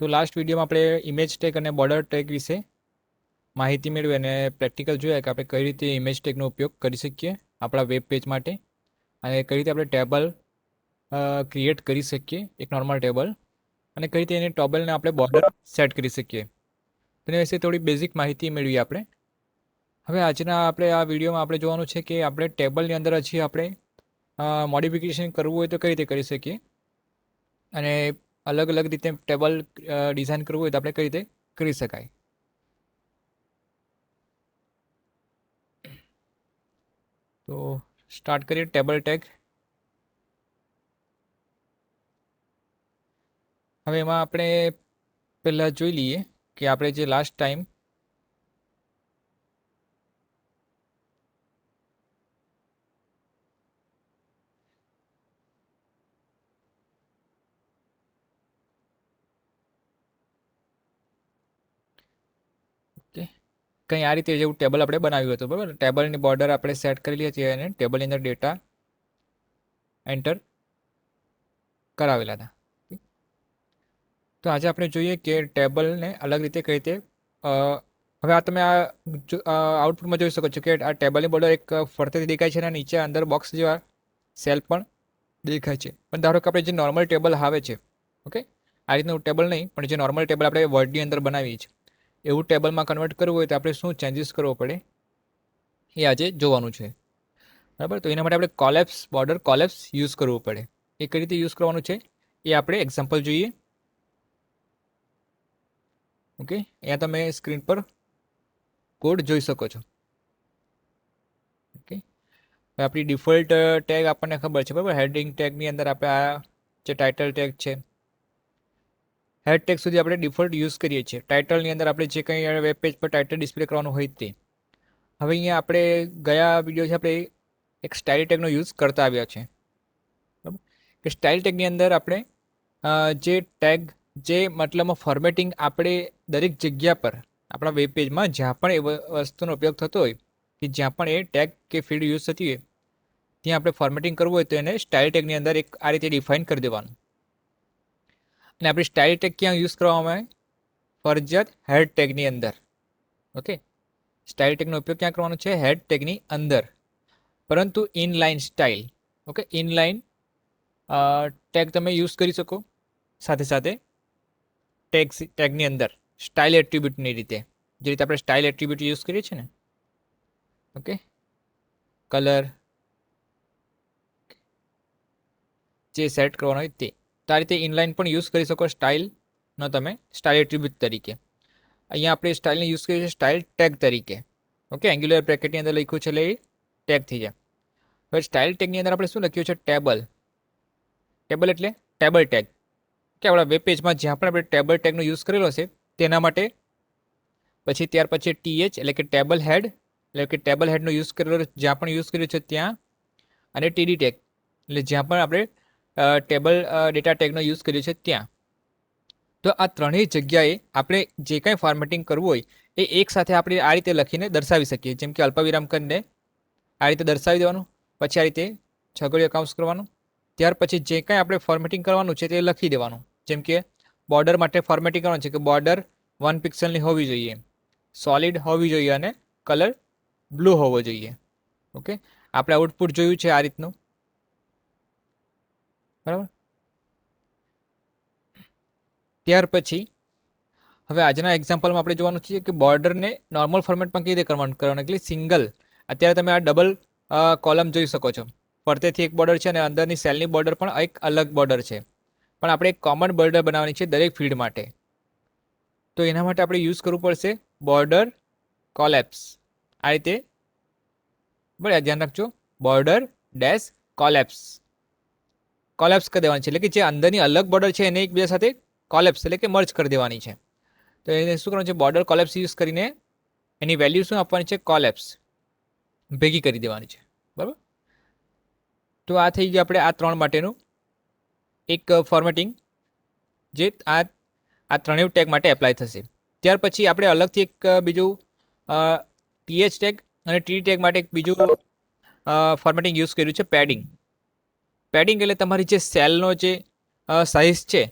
તો લાસ્ટ વિડીયોમાં આપણે ઇમેજ ટેગ અને બોર્ડર ટેગ વિશે માહિતી મેળવી અને પ્રેક્ટિકલ જોયા કે આપણે કઈ રીતે ઇમેજ ટેગનો ઉપયોગ કરી શકીએ આપણા વેબ પેજ માટે અને કઈ રીતે આપણે ટેબલ ક્રિએટ કરી શકીએ એક નોર્મલ ટેબલ અને કઈ રીતે એની ટેબલને આપણે બોર્ડર સેટ કરી શકીએ તેના વિશે થોડી બેઝિક માહિતી મેળવી આપણે. હવે આજના આપણે આ વિડીયોમાં આપણે જોવાનું છે કે આપણે ટેબલની અંદર હજી આપણે મોડિફિકેશન કરવું હોય તો કઈ રીતે કરી શકીએ અને અલગ અલગ રીતે ટેબલ ડિઝાઇન કરવું હોય તો આપણે કઈ રીતે કરી શકાય. તો સ્ટાર્ટ કરીએ ટેબલ ટેગ. હવે એમાં આપણે પહેલાં જોઈ લઈએ કે આપણે જે લાસ્ટ ટાઈમ કંઈ આ રીતે જેવું ટેબલ આપણે બનાવ્યું હતું બરાબર. ટેબલની બોર્ડર આપણે સેટ કરેલી હતી અને ટેબલની અંદર ડેટા એન્ટર કરાવેલા હતા. તો આજે આપણે જોઈએ કે ટેબલને અલગ રીતે કઈ રીતે હવે આ તમે આ આઉટપુટમાં જોઈ શકો છો કે આ ટેબલની બોર્ડર એક ફરતેથી દેખાય છે અને નીચે અંદર બોક્સ જેવા સેલ પણ દેખાય છે. પણ ધારો કે આપણે જે નોર્મલ ટેબલ આવે છે, ઓકે, આ રીતનું ટેબલ નહીં પણ જે નોર્મલ ટેબલ આપણે વર્ડની અંદર બનાવીએ છીએ એવું ટેબલમાં કન્વર્ટ કરવું હોય તો આપણે શું ચેન્જીસ કરવો પડે એ આજે જોવાનું છે. બરાબર. તો એના માટે આપણે કોલેપ્સ બોર્ડર કોલેપ્સ યુઝ કરવું પડે. એ કઈ રીતે યુઝ કરવાનું છે એ આપણે એક્ઝામ્પલ જોઈએ. ઓકે, અહીંયા તમે સ્ક્રીન પર કોડ જોઈ શકો છો. ઓકે, આપણી ડિફોલ્ટ ટેગ આપણને ખબર છે બરાબર. હેડિંગ ટેગની અંદર આપણે આ જે ટાઇટલ ટેગ છે હેડ ટેગ સુધી આપણે ડિફોલ્ટ યુઝ કરીએ છીએ. ટાઇટલની અંદર આપણે જે કંઈ વેબ પેજ પર ટાઇટલ ડિસ્પ્લે કરવાનું હોય તે. હવે અહીંયા આપણે ગયા વિડીયોથી આપણે એક સ્ટાઇલ ટેગનો યુઝ કરતા આવ્યા છે બરાબર. કે સ્ટાઇલ ટેગની અંદર આપણે જે ટેગ જે મતલબમાં ફોર્મેટિંગ આપણે દરેક જગ્યા પર આપણા વેબ પેજમાં જ્યાં પણ એ વસ્તુનો ઉપયોગ થતો હોય કે જ્યાં પણ એ ટેગ કે ફીલ્ડ યુઝ થતી હોય ત્યાં આપણે ફોર્મેટિંગ કરવું હોય તો એને સ્ટાઇલ ટેગની અંદર એક આ રીતે ડિફાઇન કરી દેવાનું. અને આપણે સ્ટાઇલ ટેગ ક્યાં યુઝ કરવામાં આવે? ફરજિયાત હેડ ટેગની અંદર. ઓકે, સ્ટાઇલ ટેગનો ઉપયોગ ક્યાં કરવાનો છે? હેડ ટેગની અંદર. પરંતુ inline style, okay, inline tag તમે યુઝ કરી શકો સાથે સાથે ટેગની અંદર સ્ટાઇલ એટ્રીબ્યુટની રીતે, જે રીતે આપણે સ્ટાઇલ એટ્રીબ્યુટ યુઝ કરીએ છીએ ને, ઓકે, કલર જે સેટ કરવાનો હોય તે. તો આ રીતે ઇનલાઇન પણ યુઝ કરી શકો સ્ટાઇલનો તમે સ્ટાઇલ એટ્રીબ્યુટ તરીકે. અહીંયા આપણે સ્ટાઇલને યુઝ કરીએ છીએ સ્ટાઇલ ટેગ તરીકે. ઓકે, એંગ્યુલર બ્રેકેટની અંદર લખ્યું છે એટલે એ ટેગ થઈ જાય. હવે સ્ટાઇલ ટેગની અંદર આપણે શું લખ્યું છે? ટેબલ. ટેબલ એટલે ટેબલ ટેગ કે આપણા વેબ પેજમાં જ્યાં પણ આપણે ટેબલ ટેગનો યુઝ કરેલો છે તેના માટે. પછી ત્યાર પછી TH એટલે કે ટેબલ હેડ, એટલે કે ટેબલ હેડનો યુઝ કરેલો જ્યાં પણ યુઝ કર્યો છે ત્યાં. અને TD ટેગ એટલે જ્યાં પણ આપણે ટેબલ ડેટા ટેગનો યુઝ કર્યો છે ત્યાં. તો આ ત્રણેય જગ્યાએ આપણે જે કાંઈ ફોર્મેટિંગ કરવું હોય એ એક સાથે આપણે આ રીતે લખીને દર્શાવી શકીએ. જેમ કે અલ્પવિરામ કરીને આ રીતે દર્શાવી દેવાનું, પછી આ રીતે છગડીયો કૌંસ કરવાનું, ત્યાર પછી જે કાંઈ આપણે ફોર્મેટિંગ કરવાનું છે તે લખી દેવાનું. જેમ કે બોર્ડર માટે ફોર્મેટિંગ કરવાનું છે કે બોર્ડર 1 પિક્સલની હોવી જોઈએ, સોલિડ હોવી જોઈએ અને કલર બ્લુ હોવો જોઈએ. ઓકે, આપણે આઉટપુટ જોયું છે આ રીતનું બરાબર. ત્યાર પછી હવે આજના એક્ઝામ્પલમાં આપણે જોવાનું છે કે બોર્ડરને નોર્મલ ફોર્મેટમાં કેવી રીતે કરવાનું એટલે સિંગલ. અત્યારે તમે આ ડબલ કોલમ જોઈ શકો છો. ફરતેથી એક બોર્ડર છે અને અંદરની સેલની બોર્ડર પણ એક અલગ બોર્ડર છે. પણ આપણે એક કોમન બોર્ડર બનાવવાની છે દરેક ફીલ્ડ માટે. તો એના માટે આપણે યુઝ કરવું પડશે બોર્ડર કોલેપ્સ. આ રીતે બરાબર ધ્યાન રાખજો, બોર્ડર ડેશ કોલેપ્સ. કોલેપ્સ કરી દેવાની છે એટલે કે જે અંદરની અલગ બોર્ડર છે એને એકબીજા સાથે કોલેપ્સ એટલે કે મર્જ કરી દેવાની છે. તો એને શું કરવાનું છે? બોર્ડર કોલેપ્સ યુઝ કરીને એની વેલ્યુ શું આપવાની છે? કોલેપ્સ ભેગી કરી દેવાની છે બરાબર. તો આ થઈ ગયું આપણે આ ત્રણ માટેનું એક ફોર્મેટિંગ જે આ ત્રણેય ટેગ માટે એપ્લાય થશે. ત્યાર પછી આપણે અલગથી એક બીજું TH ટેગ અને TD ટેગ માટે એક બીજું ફોર્મેટિંગ યુઝ કર્યું છે પેડિંગ. પેડિંગ એટલે તમારી જે સેલનો જે સાઇઝ છે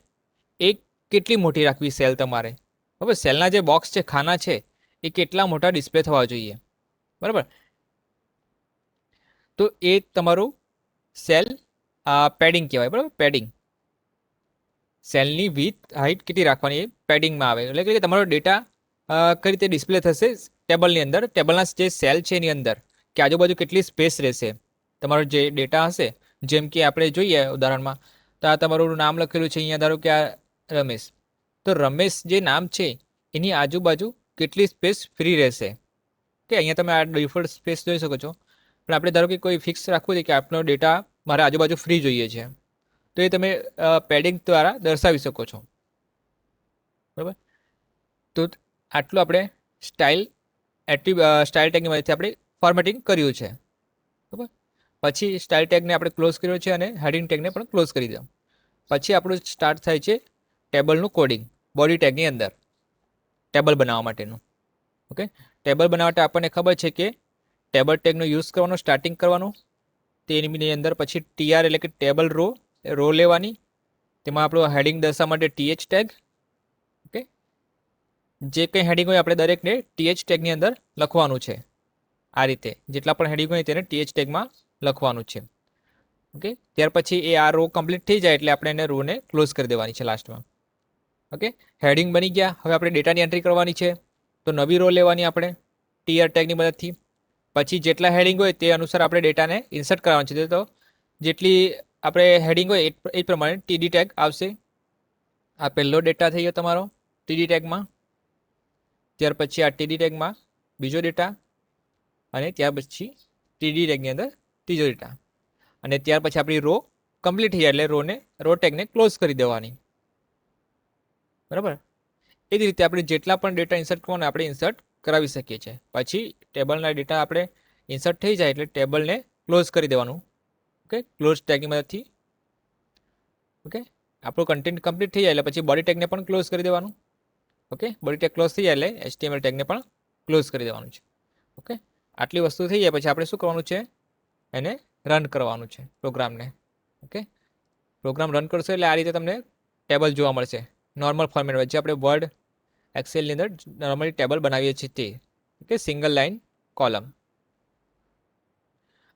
એ કેટલી મોટી રાખવી સેલ તમારે, બરાબર. સેલના જે બોક્સ છે, ખાના છે, એ કેટલા મોટા ડિસ્પ્લે થવા જોઈએ, બરાબર. તો એ તમારું સેલ પેડિંગ કહેવાય, બરાબર. પેડિંગ, સેલની વિથ હાઇટ કેટલી રાખવાની એ પેડિંગમાં આવે. એટલે કે તમારો ડેટા કઈ રીતે ડિસ્પ્લે થશે ટેબલની અંદર, ટેબલના જે સેલ છે એની અંદર, કે આજુબાજુ કેટલી સ્પેસ રહેશે. તમારો જે ડેટા હશે, જેમ કે આપણે જોઈએ ઉદાહરણમાં, તો આ તમારું નામ લખેલું છે અહીંયા, ધારો કે આ રમેશ. તો રમેશ જે નામ છે એની આજુબાજુ કેટલી સ્પેસ ફ્રી રહેશે, કે અહીંયા તમે આ ડિફોલ્ટ સ્પેસ જોઈ શકો છો. પણ આપણે ધારો કે કોઈ ફિક્સ રાખવું છે કે આપણો ડેટા મારે આજુબાજુ ફ્રી જોઈએ છે, તો એ તમે પેડિંગ દ્વારા દર્શાવી શકો છો, બરાબર. તો આટલું આપણે સ્ટાઇલ ટેગની મદદથી આપણે ફોર્મેટિંગ કર્યું છે, બરાબર. પછી સ્ટાઇલ ટેગને આપણે ક્લોઝ કર્યો છે અને હેડિંગ ટેગને પણ ક્લોઝ કરી દો. પછી આપણું સ્ટાર્ટ થાય છે ટેબલનું કોડિંગ બોડી ટેગની અંદર, ટેબલ બનાવવા માટેનું. ઓકે, ટેબલ બનાવવા માટે આપણને ખબર છે કે ટેબલ ટેગનો યુઝ કરવાનો, સ્ટાર્ટિંગ કરવાનું. તેની અંદર પછી TR એટલે કે ટેબલ રો લેવાની, તેમાં આપણું હેડિંગ દર્શાવવા માટે TH ટેગ. ઓકે, જે કંઈ હેડિંગ હોય આપણે દરેકને TH ટેગની અંદર લખવાનું છે. આ રીતે જેટલા પણ હેડિંગ હોય તેને TH ટેગમાં લખવાનું છે. ઓકે, ત્યાર પછી એ આ રો કમ્પ્લીટ થઈ જાય એટલે આપણે એને રોને ક્લોઝ કરી દેવાની છે લાસ્ટમાં. ઓકે, હેડિંગ બની ગયા. હવે આપણે ડેટાની એન્ટ્રી કરવાની છે, તો નવી રો લેવાની આપણે TR ટેગની મદદથી. પછી જેટલા હેડિંગ હોય તે અનુસાર આપણે ડેટાને ઇન્સર્ટ કરવાનું છે. તો જેટલી આપણે હેડિંગ હોય એ પ્રમાણે TD ટેગ આવશે. આ પહેલો ડેટા થઈ ગયો તમારો TD ટેગમાં. ત્યાર પછી આ TD ટેગમાં બીજો ડેટા, અને ત્યાર પછી TD ટેગની અંદર ત્રીજો ડેટા. અને ત્યાર પછી આપણી રો કમ્પ્લીટ થઈ જાય એટલે રો ટેગને ક્લોઝ કરી દેવાની, બરાબર. એ જ રીતે આપણે જેટલા પણ ડેટા ઇન્સર્ટ કરવાના આપણે ઇન્સર્ટ કરાવી શકીએ છીએ. પછી ટેબલના ડેટા આપણે ઇન્સર્ટ થઈ જાય એટલે ટેબલને ક્લોઝ કરી દેવાનું. ઓકે, ક્લોઝ ટેગની મદદથી. ઓકે, આપણું કન્ટેન્ટ કમ્પ્લીટ થઈ જાય એટલે પછી બોડી ટેગને પણ ક્લોઝ કરી દેવાનું. ઓકે, બોડી ટેગ ક્લોઝ થઈ જાય એટલે HTML ટેગને પણ ક્લોઝ કરી દેવાનું છે. ઓકે, આટલી વસ્તુ થઈ જાય પછી આપણે શું કરવાનું છે, એને રન કરવાનું છે પ્રોગ્રામને. ઓકે, પ્રોગ્રામ રન કરશો એટલે આ રીતે તમને ટેબલ જોવા મળશે નોર્મલ ફોર્મેટમાં, જે આપણે વર્ડ એક્સેલની અંદર નોર્મલી ટેબલ બનાવીએ છીએ તે. Okay, single line column.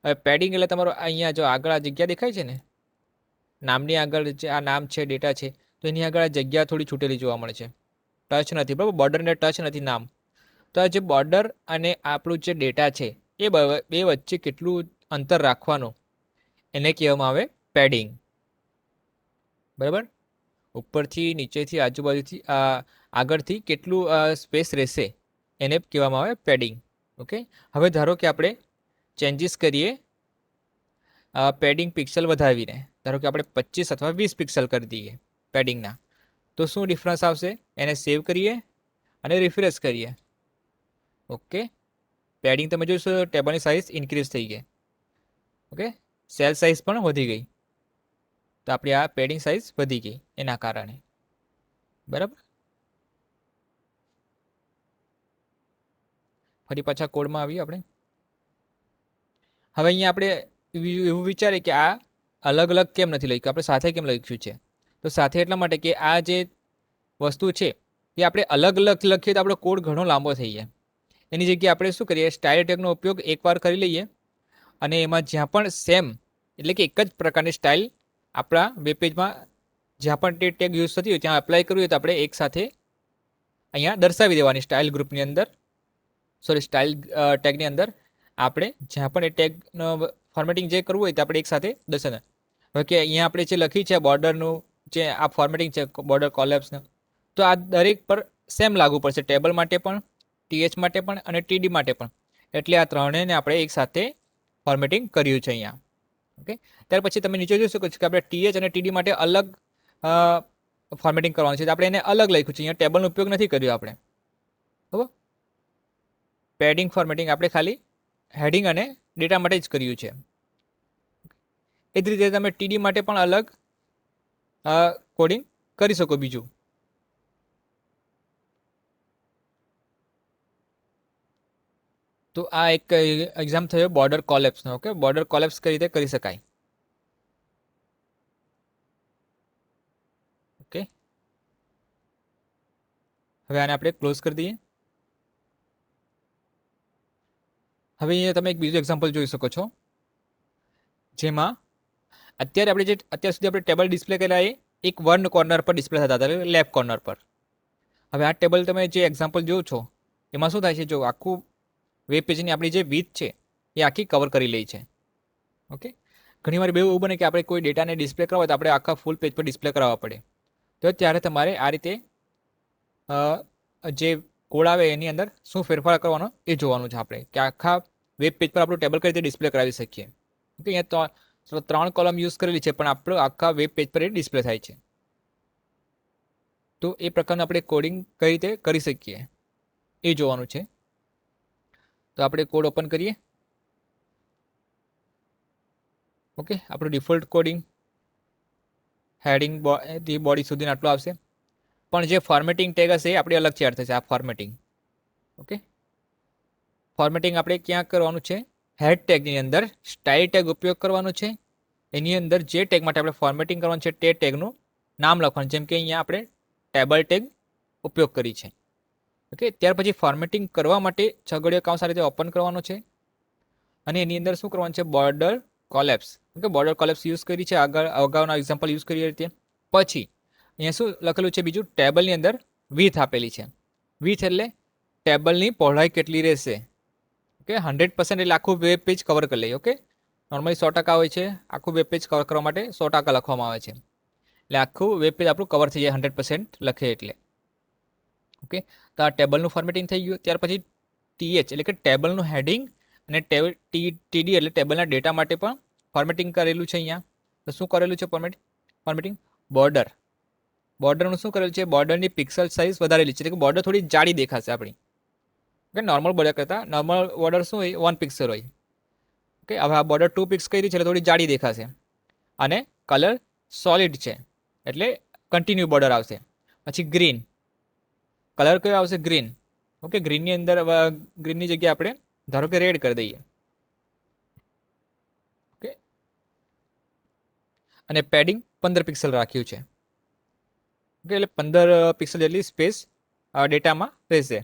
હવે પેડિંગ એટલે તમારો અહીંયા જો આગળ આ જગ્યા દેખાય છે ને, નામની આગળ જે આ નામ છે, ડેટા છે, તો એની આગળ આ જગ્યા થોડી છૂટેલી જોવા મળે છે, ટચ નથી, બરાબર. બોર્ડરને ટચ નથી નામ. તો આ જે બોર્ડર અને આપણું જે ડેટા છે એ બે વચ્ચે કેટલું અંતર રાખવાનું એને કહેવામાં આવે પેડિંગ, બરાબર. ઉપરથી, નીચેથી, આજુબાજુથી, આગળથી કેટલું સ્પેસ રહેશે એને કહેવામાં આવે પેડિંગ. ઓકે, હવે ધારો કે આપણે ચેન્જીસ કરીએ પેડિંગ પિક્સલ વધાવીને, ધારો કે આપણે 25 અથવા 20 પિક્સલ કરી દઈએ પેડિંગના, તો શું ડિફરન્સ આવશે? એને સેવ કરીએ અને રિફ્રેશ કરીએ. ઓકે, પેડિંગ તમે જોશો ટેબલની સાઇઝ ઇન્ક્રીઝ થઈ ગઈ. ઓકે, સેલ સાઇઝ પણ વધી ગઈ. તો આપણી આ પેડિંગ સાઇઝ વધી ગઈ એના કારણે, બરાબર. ફરી પાછા કોડમાં આવીએ આપણે. હવે અહીંયા આપણે એવું વિચારીએ કે આ અલગ અલગ કેમ નથી લખ્યું, આપણે સાથે કેમ લખ્યું છે? તો સાથે એટલા માટે કે આ જે વસ્તુ છે એ આપણે અલગ અલગ લખીએ તો આપણો કોડ ઘણો લાંબો થઈ જાય. એની જગ્યાએ આપણે શું કરીએ, સ્ટાઇલ ટેગનો ઉપયોગ એકવાર કરી લઈએ અને એમાં જ્યાં પણ સેમ એટલે કે એક જ પ્રકારની સ્ટાઇલ આપણા વેબ પેજમાં જ્યાં પણ તે ટેગ યુઝ થતી હોય ત્યાં એપ્લાય કરવું હોય તો આપણે એક સાથે અહીંયા દર્શાવી દેવાની સ્ટાઇલ ગ્રુપની અંદર, સ્ટાઇલ ટેગની અંદર આપણે જ્યાં પણ એ ટેગનો ફોર્મેટિંગ જે કરવું હોય તો આપણે એક સાથે દર્શાવે. હવે કે અહીંયા આપણે જે લખી છે બોર્ડરનું જે આ ફોર્મેટિંગ છે બોર્ડર કોલેપ્સનું, તો આ દરેક પર સેમ લાગુ પડશે, ટેબલ માટે પણ, TH માટે પણ અને TD માટે પણ. એટલે આ ત્રણેયને આપણે એક સાથે ફોર્મેટિંગ કર્યું છે અહીંયા. ઓકે, ત્યાર પછી તમે નીચે જોઈ શકો છો કે આપણે TH અને TD માટે અલગ ફોર્મેટિંગ કરવાનું છે, આપણે એને અલગ લખ્યું છે. અહીંયા ટેબલનો ઉપયોગ નથી કર્યો આપણે, બરાબર. પેડિંગ ફોર્મેટિંગ આપણે ખાલી હેડિંગ અને ડેટા માટે જ કર્યું છે. એ જ રીતે તમે TD માટે પણ અલગ કોડિંગ કરી શકો બીજું. તો આ એક એક્ઝામ થયો બોર્ડર કોલેપ્સનો. ઓકે, બોર્ડર કોલેપ્સ કઈ રીતે કરી શકાય. ઓકે, હવે આને આપણે ક્લોઝ કરી દઈએ. હવે અહીંયા તમે એક બીજું એક્ઝામ્પલ જોઈ શકો છો, જેમાં અત્યાર સુધી આપણે ટેબલ ડિસ્પ્લે કરેલા એ એક વન કોર્નર પર ડિસ્પ્લે થતા હતા, લેફ્ટ કોર્નર પર. હવે આ ટેબલ તમે જે એક્ઝામ્પલ જોવો છો એમાં શું થાય છે, જો આખું વેબ પેજની આપણી જે વિડ્થ છે એ આખી કવર કરી લે છે. ઓકે, ઘણીવાર એવું બને કે આપણે કોઈ ડેટાને ડિસ્પ્લે કરવા હોય તો આપણે આખા ફૂલ પેજ પર ડિસ્પ્લે કરાવવા પડે. તો ત્યારે તમારે આ રીતે જે કોડ આવે એની અંદર શું ફેરફાર કરવાનો એ જોવાનું છે આપણે, કે આખા વેબ પેજ પર આપણું ટેબલ કઈ રીતે ડિસ્પ્લે કરાવી શકીએ. ઓકે, અહીંયા તો 3 કોલમ યુઝ કરેલી છે, પણ આપણો આખા વેબ પેજ પર એ ડિસ્પ્લે થાય છે. તો એ પ્રકારનું આપણે કોડિંગ કઈ રીતે કરી શકીએ એ જોવાનું છે. તો આપણે કોડ ઓપન કરીએ. ઓકે, આપણું ડિફોલ્ટ કોડિંગ હેડિંગ બોડી સુધીને આટલું આવશે, પણ જે ફોર્મેટિંગ ટેગ હશે એ આપણી અલગથી એડ થશે. આ ફોર્મેટિંગ, ઓકે, ફોર્મેટિંગ આપણે ક્યાં કરવાનું છે, હેડ ટેગની અંદર સ્ટાઇલ ટેગ ઉપયોગ કરવાનો છે. એની અંદર જે ટેગ માટે આપણે ફોર્મેટિંગ કરવાનું છે તે ટેગનું નામ લખવાનું, જેમ કે અહીંયા આપણે ટેબલ ટેગ ઉપયોગ કરી છે. ઓકે, ત્યાર પછી ફોર્મેટિંગ કરવા માટે છગડીયો કૌંસ આ રીતે ઓપન કરવાનો છે, અને એની અંદર શું કરવાનું છે, border collapse. Okay, border collapse use કરી છે, અગાઉના એક્ઝામ્પલ યુઝ કરીએ રીતે. પછી અહીંયા શું લખેલું છે બીજું, ટેબલની અંદર વિથ આપેલી છે. વિથ એટલે ટેબલની પહોળાઈ કેટલી રહેશે. ઓકે, 100% એટલે આખું વેબ પેજ કવર કરી લઈએ. ઓકે, નોર્મલી 100% હોય છે, આખું વેબ પેજ કવર કરવા માટે 100% લખવામાં આવે છે. એટલે આખું વેબ પેજ આપણું કવર થઈ જાય 100% લખે એટલે. ઓકે, તો આ ટેબલનું ફોર્મેટિંગ થઈ ગયું. ત્યાર પછી TH એટલે કે ટેબલનું હેડિંગ અને TD એટલે ટેબલના ડેટા માટે પણ ફોર્મેટિંગ કરેલું છે અહીંયા. તો શું કરેલું છે ફોર્મેટિંગ, બોર્ડરનું શું કરેલું છે, બોર્ડરની પિક્સલ સાઇઝ વધારેલી છે, એટલે કે બોર્ડર થોડી જાડી દેખાશે આપણી. ઓકે, નોર્મલ બોર્ડર કરતાં નોર્મલ બોર્ડર શું હોય, 1 પિક્સલ હોય. ઓકે, હવે આ બોર્ડર 2 પિક્સ કરી છે એટલે થોડી જાડી દેખાશે. અને કલર સોલિડ છે એટલે કન્ટિન્યુ બોર્ડર આવશે. પછી ગ્રીન કલર કયો આવશે, ગ્રીન. ઓકે, ગ્રીનની અંદર ગ્રીનની જગ્યાએ આપણે ધારો કે રેડ કરી દઈએ. ઓકે, અને પેડિંગ 15 પિક્સલ રાખ્યું છે. ઓકે, એટલે 15 પિક્સલ જેટલી સ્પેસ ડેટામાં રહેશે,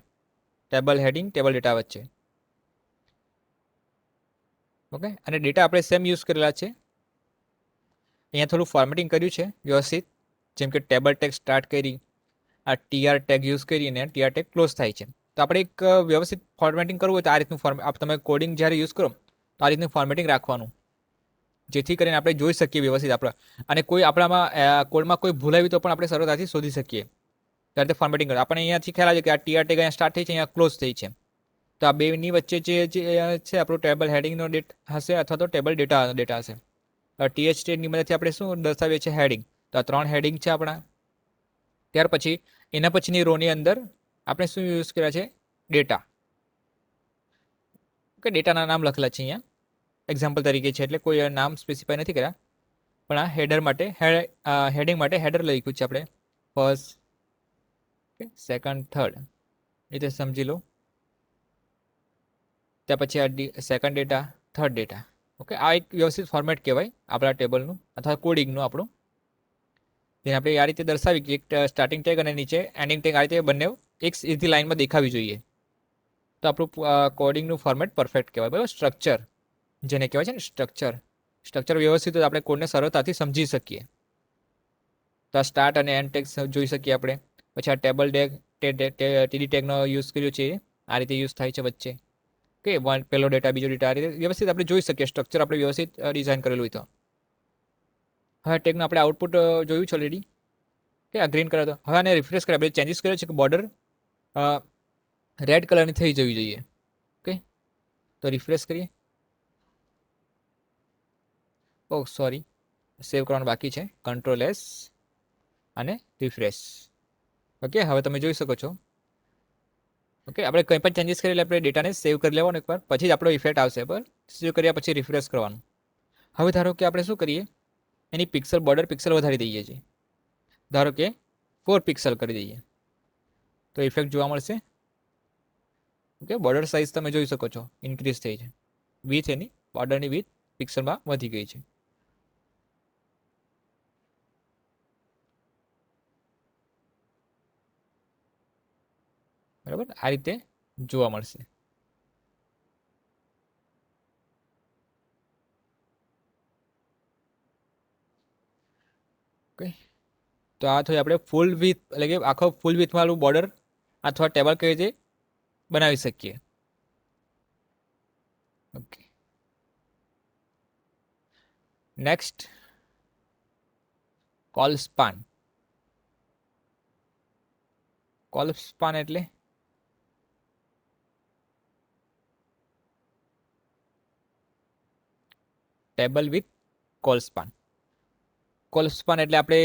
ટેબલ હેડિંગ ટેબલ ડેટા વચ્ચે. ઓકે, અને ડેટા આપણે સેમ યુઝ કરેલા છે. અહીંયા થોડું ફોર્મેટિંગ કર્યું છે વ્યવસ્થિત, જેમ કે ટેબલ ટેગ સ્ટાર્ટ કરી, આ TR ટેગ યુઝ કરીને TR ટેગ ક્લોઝ થાય છે. તો આપણે એક વ્યવસ્થિત ફોર્મેટિંગ કરવું હોય તો આ રીતનું તમે કોડિંગ જ્યારે યુઝ કરો તો આ રીતનું ફોર્મેટિંગ રાખવાનું, જેથી કરીને આપણે જોઈ શકીએ વ્યવસ્થિત આપણે, અને કોઈ આપણામાં કોડમાં કોઈ ભૂલાવી તો પણ આપણે સરળતાથી શોધી શકીએ. ત્યારે તે ફોર્મેટિંગ કરે આપણે અહીંયાથી ખ્યાલ આવે છે કે આ TR ટેગ અહીંયા સ્ટાર્ટ થઈ છે, અહીંયા ક્લોઝ થઈ છે. તો આ બેની વચ્ચે જે છે આપણું ટેબલ હેડિંગનો ડેટ હશે અથવા તો ટેબલ ડેટા હશે. TH ટેગની મદદથી આપણે શું દર્શાવીએ છીએ, હેડિંગ. તો આ 3 હેડિંગ છે આપણા. ત્યાર પછી એના પછીની રોની અંદર આપણે શું યુઝ કર્યા છે, ડેટા. ઓકે, ડેટાના નામ લખેલા છે અહીંયા એક્ઝામ્પલ તરીકે છે, એટલે કોઈ નામ સ્પેસિફાઈ નથી કર્યા, પણ આ હેડર માટે હેડિંગ માટે હેડર લખ્યું છે આપણે, ફર્સ્ટ, સેકન્ડ, થર્ડ રીતે સમજી લો. ત્યાર પછી આ second data, third data. Okay, આ એક વ્યવસ્થિત ફોર્મેટ કહેવાય આપણા ટેબલનું અથવા કોડિંગનું આપણું. તેને આપણે આ રીતે દર્શાવી કે એક સ્ટાર્ટિંગ ટેગ અને નીચે એન્ડિંગ ટેગ આ રીતે બંને એક સીધી લાઇનમાં દેખાવી જોઈએ. તો આપણું કોડિંગનું ફોર્મેટ પરફેક્ટ કહેવાય. બરાબર, સ્ટ્રક્ચર જેને કહેવાય છે ને, સ્ટ્રક્ચર વ્યવસ્થિત આપણે કોડને સરળતાથી સમજી શકીએ. તો આ સ્ટાર્ટ અને એન્ડ ટેગ જોઈ શકીએ આપણે. પછી આ ટેબલ ટેગ TD ટેગનો યુઝ કર્યો છે, આ રીતે યુઝ થાય છે વચ્ચે. ઓકે, પહેલો ડેટા બીજો ડેટા આ રીતે વ્યવસ્થિત આપણે જોઈ શકીએ, સ્ટ્રક્ચર આપણે વ્યવસ્થિત ડિઝાઇન કરેલું હોય તો. હવે ટેગનું આપણે આઉટપુટ જોયું છે ઓલરેડી. કે આ ગ્રીન કલર હતો. હવે આને રિફ્રેશ કરીએ, આપણે ચેન્જીસ કર્યો છે કે બોર્ડર રેડ કલરની થઈ જવી જોઈએ. ઓકે, તો રિફ્રેશ કરીએ. ઓ સોરી, સેવ કરવાનું બાકી છે, Ctrl+S અને રિફ્રેશ. ઓકે, હવે તમે જોઈ શકો છો. ઓકે, આપણે કંઈ પણ ચેન્જીસ કરી આપણે ડેટાને સેવ કરી લેવાનું એકવાર, પછી જ આપણો ઇફેક્ટ આવશે. બરાબર, સેવ કર્યા પછી રિફ્રેશ કરવાનું. હવે ધારો કે આપણે શું કરીએ, એની બોર્ડર પિક્સલ વધારી દઈએ છીએ. ધારો કે 4 પિક્સલ કરી દઈએ તો ઇફેક્ટ જોવા મળશે. ઓકે, બોર્ડર સાઇઝ તમે જોઈ શકો છો ઇન્ક્રીઝ થઈ છે, વિથ એની બોર્ડરની વિથ પિક્સલમાં વધી ગઈ છે. બરાબર, આ રીતે જોવા મળશે. ઓકે, તો આ થયું આપણે ફૂલ વિથ, એટલે કે આખો ફૂલ વિથ વાળું બોર્ડર અથવા ટેબલ કઈ રીતે બનાવી શકીએ. Okay, next col span. Col span એટલે table with col span. Col span એટલે આપણે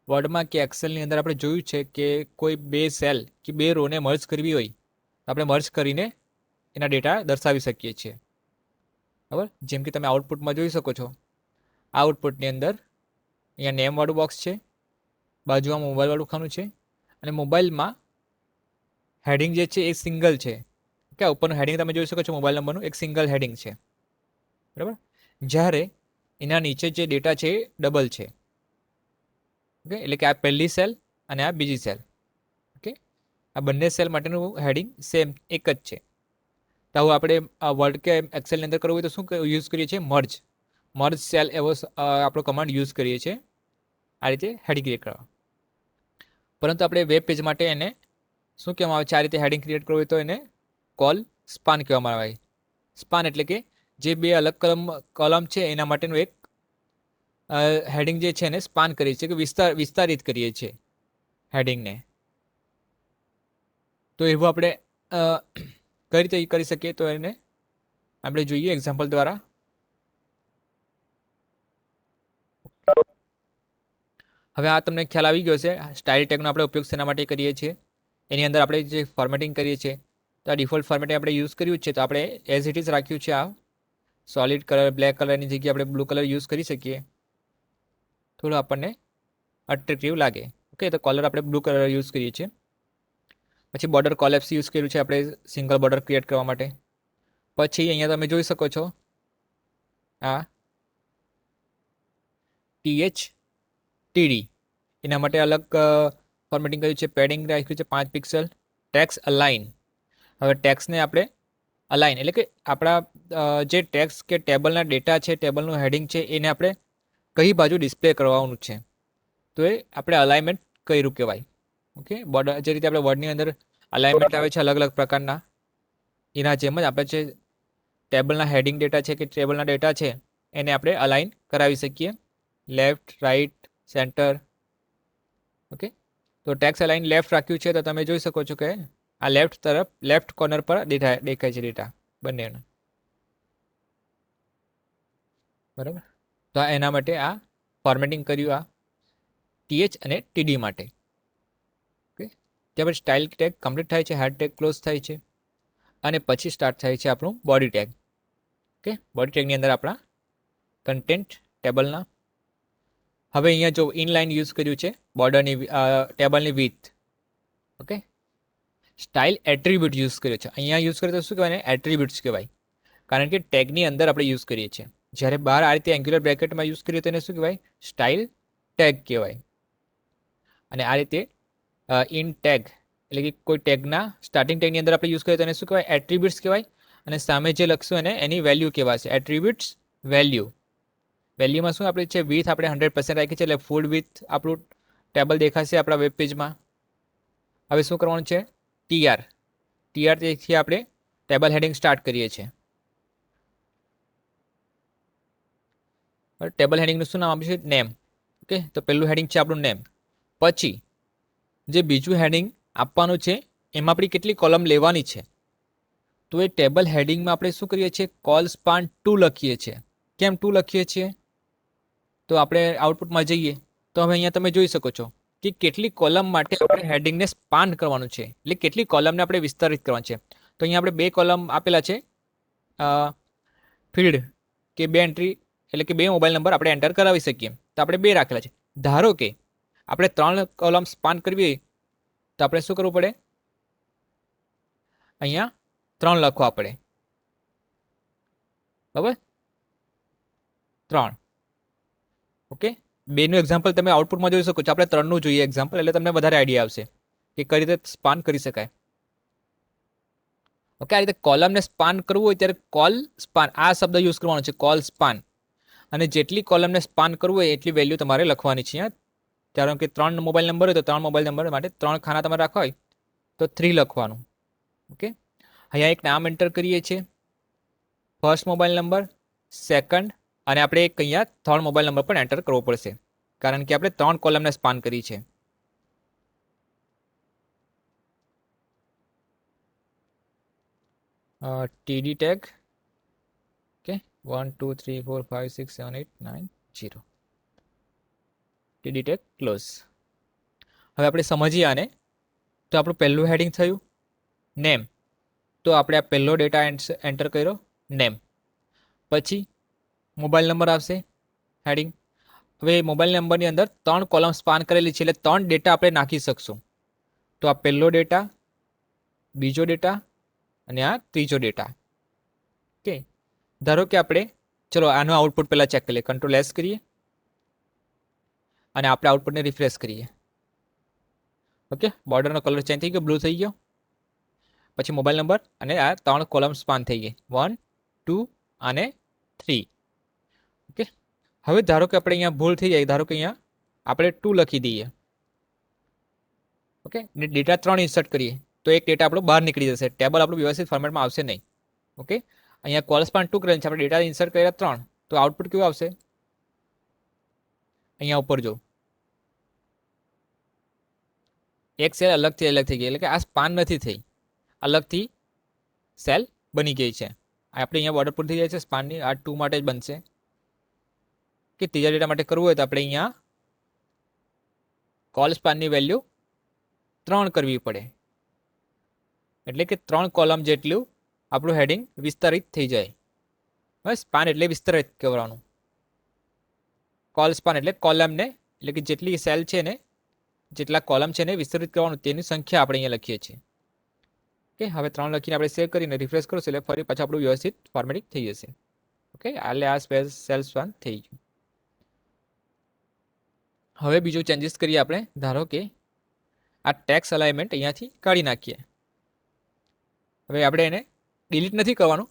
વર્ડમાં કે એક્સેલની અંદર આપણે જોયું છે કે કોઈ બે સેલ કે બે રોને મર્જ કરવી હોય તો આપણે મર્જ કરીને એના ડેટા દર્શાવી શકીએ છીએ. બરાબર, જેમ કે તમે આઉટપુટમાં જોઈ શકો છો. આઉટપુટની અંદર અહીંયા નેમવાળું બોક્સ છે, બાજુમાં મોબાઈલવાળું ખાનું છે, અને મોબાઈલમાં હેડિંગ જે છે એ સિંગલ છે. કે ઉપરનું હેડિંગ તમે જોઈ શકો છો મોબાઈલ નંબરનું એક સિંગલ હેડિંગ છે. બરાબર, જ્યારે એના નીચે જે ડેટા છે એ ડબલ છે. ઓકે, એટલે કે આ પહેલી સેલ અને આ બીજી સેલ. ઓકે, આ બંને સેલ માટેનું હેડિંગ સેમ એક જ છે. તો આવું આપણે વર્ડ કે એક્સેલની અંદર કરવું હોય તો શું યુઝ કરીએ છીએ? મર્જ સેલ એવો આપણો કમાન્ડ યુઝ કરીએ છીએ આ રીતે હેડિંગ ક્રિએટ કરવા. પરંતુ આપણે વેબ પેજ માટે એને શું કહેવામાં આવે છે? આ રીતે હેડિંગ ક્રિએટ કરવું હોય તો એને કોલ સ્પાન કહેવામાં આવે. સ્પાન એટલે કે જે બે અલગ કોલમ છે એના માટેનું એક હેડિંગ જે છે એને સ્પાન કરીએ છીએ, કે વિસ્તારિત કરીએ છીએ હેડિંગને. તો એવું આપણે કઈ રીતે કરી શકીએ તો એને આપણે જોઈએ એક્ઝામ્પલ દ્વારા. હવે આ તમને ખ્યાલ આવી ગયો છે સ્ટાઇલ ટેગનો આપણે ઉપયોગ શેના માટે કરીએ છીએ. એની અંદર આપણે જે ફોર્મેટિંગ કરીએ છીએ તો આ ડિફોલ્ટ ફોર્મેટિંગ આપણે યુઝ કર્યું છે, તો આપણે એઝ ઇટ ઇઝ રાખ્યું છે. આ સોલિડ કલર બ્લેક કલરની જગ્યાએ આપણે બ્લુ કલર યુઝ કરી શકીએ, થોડું આપણને અટ્રેક્ટિવ લાગે. ઓકે, તો કલર આપણે બ્લુ કલર યુઝ કરીએ છીએ. પછી બોર્ડર કોલેપ્સ યુઝ કર્યું છે આપણે સિંગલ બોર્ડર ક્રિએટ કરવા માટે. પછી અહીંયા તમે જોઈ શકો છો આ THTD એના માટે અલગ ફોર્મેટિંગ કર્યું છે. પેડિંગ રાખ્યું છે 5 પિક્સલ. Tax align. હવે ટેક્સને આપણે અલાઇન એટલે કે આપણા જે ટેક્સ કે ટેબલના ડેટા છે, ટેબલનું હેડિંગ છે, એને આપણે કઈ બાજુ ડિસ્પ્લે કરવાનું છે તો એ આપણે અલાઇનમેન્ટ કર્યું કહેવાય. ઓકે, બોર્ડર જે રીતે આપણે વર્ડની અંદર અલાઇનમેન્ટ આવે છે અલગ અલગ પ્રકારના, એના જેમ જ આપણે જે ટેબલના હેડિંગ ડેટા છે કે ટેબલના ડેટા છે એને આપણે અલાઇન કરાવી શકીએ, લેફ્ટ, રાઈટ, સેન્ટર. ઓકે, તો ટેક્સ અલાઇન લેફ્ટ રાખ્યું છે તો તમે જોઈ શકો છો કે આ લેફ્ટ તરફ લેફ્ટ કોર્નર પર દેખાય છે ડેટા બંનેનો. બરાબર, તો એના માટે આ ફોર્મેટિંગ કર્યું આ TH અને TD માટે. ઓકે, ત્યાર પછી સ્ટાઇલ ટેગ કમ્પ્લીટ થાય છે, હેડ ટેગ ક્લોઝ થાય છે, અને પછી સ્ટાર્ટ થાય છે આપણું બોડી ટેગ. ઓકે, બોડી ટેગની અંદર આપણા કન્ટેન્ટ ટેબલના. હવે અહીંયા જો ઇનલાઇન યુઝ કર્યું છે બોર્ડરની ટેબલની with. Okay, style attribute use કર્યો છે. અહીંયા યુઝ કરીએ તો શું કહેવાય? એટ્રીબ્યુટ્સ કહેવાય, કારણ કે ટેગની અંદર આપણે યુઝ કરીએ છીએ. જ્યારે બહાર આ રીતે એન્ગ્યુલર બ્રેકેટમાં યુઝ કરીએ તો એને શું કહેવાય? સ્ટાઇલ ટેગ કહેવાય. અને આ રીતે ઇન ટેગ એટલે કે કોઈ ટેગના સ્ટાર્ટિંગ ટેગની અંદર આપણે યુઝ કરીએ તો એને શું કહેવાય? એટ્રીબ્યુટ્સ કહેવાય. અને સામે જે લખશું એને એની વેલ્યુ કહેવાશે, એટ્રીબ્યુટ્સ વેલ્યુ. વેલ્યુમાં શું આપણે છે? વિથ આપણે 100% રાખી છે, એટલે ફૂલ વિથ આપણું ટેબલ દેખાશે આપણા વેબ પેજમાં. હવે શું કરવાનું છે? TR થી આપણે ટેબલ હેડિંગ સ્ટાર્ટ કરીએ છીએ. ટેબલ હેડિંગનું શું નામ આપ્યું છે? નેમ. ઓકે, તો પહેલું હેડિંગ છે આપણું નેમ. પછી જે બીજું હેડિંગ આપવાનું છે એમાં આપણી કેટલી કોલમ લેવાની છે તો એ ટેબલ હેડિંગમાં આપણે શું કરીએ છીએ? કોલ સ્પાન 2 લખીએ છીએ. કેમ 2 લખીએ છીએ? તો આપણે આઉટપુટમાં જઈએ તો હવે અહીંયા તમે જોઈ શકો છો કે કેટલી કોલમ માટે આપણે હેડિંગને સ્પાન કરવાનું છે, એટલે કેટલી કોલમને આપણે વિસ્તારિત કરવાની છે. તો અહીંયા આપણે 2 કોલમ આપેલા છે, ફિલ્ડ કે 2 એન્ટ્રી એટલે કે 2 મોબાઈલ નંબર આપણે એન્ટર કરાવી શકીએ, તો આપણે 2 રાખેલા છે. ધારો કે આપણે 3 કોલમ સ્પાન કરવી હોય તો આપણે શું કરવું પડે? અહીંયા 3 લખવા પડે. બરાબર, 3. ઓકે, 2નું એક્ઝામ્પલ તમે આઉટપુટમાં જોઈ શકો છો. આપણે 3નું જોઈએ એક્ઝામ્પલ એટલે તમને વધારે આઈડિયા આવશે. કે કઈ રીતે સ્પાન કરી શકાય. ઓકે, આ રીતે કોલમને સ્પાન કરવું હોય ત્યારે કોલ સ્પાન આ શબ્દ યુઝ કરવાનો છે, કોલ સ્પાન. અને જેટલી કોલમને સ્પાન કરવું હોય એટલી વેલ્યુ તમારે લખવાની છે. ધારો કે 3 મોબાઈલ નંબર હોય તો 3 મોબાઈલ નંબર માટે 3 ખાના તમારે રાખવા હોય તો 3 લખવાનું. ઓકે, અહીંયા એક નામ એન્ટર કરીએ છીએ, ફર્સ્ટ મોબાઈલ નંબર, સેકન્ડ, અને આપણે એક અહીંયા 3 મોબાઈલ નંબર પણ એન્ટર કરવો પડશે કારણ કે આપણે 3 કોલમને સ્પાન કરી છે. TD tag. Okay, 1 2 3 4 5 6 7 8 9 0. TD tag close. હવે આપણે સમજીએ આને. તો આપણું પહેલું હેડિંગ થયું નેમ. તો આપણે આ પહેલો ડેટા એન્ટર કર્યો નેમ. પછી મોબાઈલ નંબર આવશે હેડિંગ. હવે મોબાઈલ નંબરની અંદર 3 કોલમ સ્પાન કરેલી છે એટલે 3 ડેટા આપણે નાખી શકશું. તો આ પહેલો ડેટા, બીજો ડેટા અને આ ત્રીજો ડેટા. ઓકે, ધારો કે આપણે ચલો આનું આઉટપુટ પહેલા ચેક કરીએ. કંટ્રોલ એસ કરીએ અને આપણે આઉટપુટને રિફ્રેશ કરીએ. ઓકે, બોર્ડરનો કલર ચેન્જ થઈ ગયો, બ્લુ થઈ ગયો. પછી મોબાઈલ નંબર અને આ 3 કોલમ સ્પાન થઈ ગઈ, 1 2 અને 3. ઓકે, હવે ધારો કે આપણે અહીંયા ભૂલ થઈ જાય, ધારો કે અહીંયા આપણે 2 લખી દઈએ. ઓકે, ડેટા 3 ઇન્સર્ટ કરીએ તો એક ડેટા આપણો બહાર નીકળી જશે, ટેબલ આપણું વ્યવસ્થિત ફોર્મેટમાં આવશે નહીં. ઓકે, અહીંયા કોલ સ્પાન 2 કરેલ છે, આપણે ડેટા ઇન્સર્ટ કર્યા 3, તો આઉટપુટ કેવું આવશે? અહીંયા ઉપર જો એક સેલ અલગથી અલગ થઈ ગઈ, એટલે કે આ સ્પાન નથી થઈ, અલગથી સેલ બની ગઈ છે. આપણે અહીંયા બોર્ડર પર થઈ જાય છે સ્પાનની, આ 2 માટે જ બનશે. કે ત્રીજા ડેટા માટે કરવું હોય તો આપણે અહીંયા કોલ સ્પાનની વેલ્યુ 3 કરવી પડે, એટલે કે 3 કોલમ જેટલું આપણું હેડિંગ વિસ્તારિત થઈ જાય. બસ, સ્પાન એટલે વિસ્તારિત કરવાનું, કોલ સ્પાન એટલે કોલમને, એટલે કે જેટલી સેલ છે ને, જેટલા કોલમ છે ને વિસ્તરિત કરવાનું, તેની સંખ્યા આપણે અહીંયા લખીએ છીએ. ઓકે, હવે 3 લખીને આપણે સેવ કરીને રિફ્રેશ કરશું એટલે ફરી પાછું આપણું વ્યવસ્થિત ફોર્મેટિંગ થઈ જશે. ઓકે, એટલે આ સેલ સ્પાન થઈ ગયું. હવે બીજું ચેન્જીસ કરીએ આપણે. ધારો કે આ ટેક્સ અલાઇનમેન્ટ અહીંયાથી કાઢી નાખીએ. હવે આપણે એને ડિલીટ નથી કરવાનું,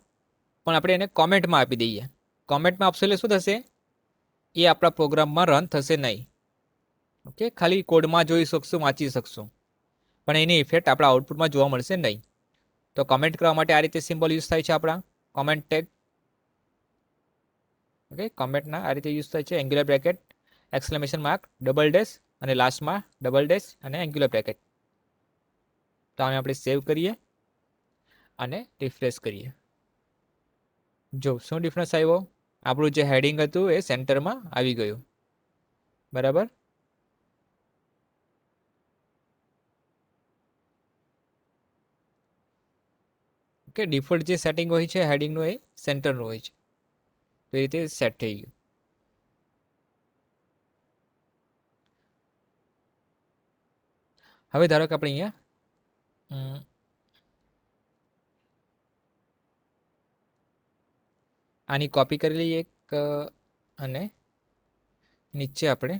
પણ આપણે એને કોમેન્ટમાં આપી દઈએ. કોમેન્ટમાં આપશો એટલે શું થશે? એ આપણા પ્રોગ્રામમાં રન થશે નહીં. ઓકે, ખાલી કોડમાં જોઈ શકશું, વાંચી શકશું, પણ એની ઇફેક્ટ આપણા આઉટપુટમાં જોવા મળશે નહીં. તો કોમેન્ટ કરવા માટે આ રીતે સિમ્બોલ યુઝ થાય છે આપણા કોમેન્ટ ટેગ. ઓકે, કોમેન્ટના આ રીતે યુઝ થાય છે, angular bracket, exclamation mark, double dash અને લાસ્ટમાં ડબલ ડેશ અને એંગ્યુલર બ્રેકેટ. તો આને આપણે સેવ કરીએ અને રિફ્રેશ કરીએ. જો શું ડિફરન્સ આવ્યો? આપણું જે હેડિંગ હતું એ સેન્ટરમાં આવી ગયું. બરાબર? ઓકે, ડિફોલ્ટ જે સેટિંગ હોય છે હેડિંગનું એ સેન્ટરનું હોય છે, તો એ રીતે સેટ થઈ ગયું. હવે ધારો કે આપણે અહીંયા આની કોપી કરી લઈએ એક, અને નીચે આપણે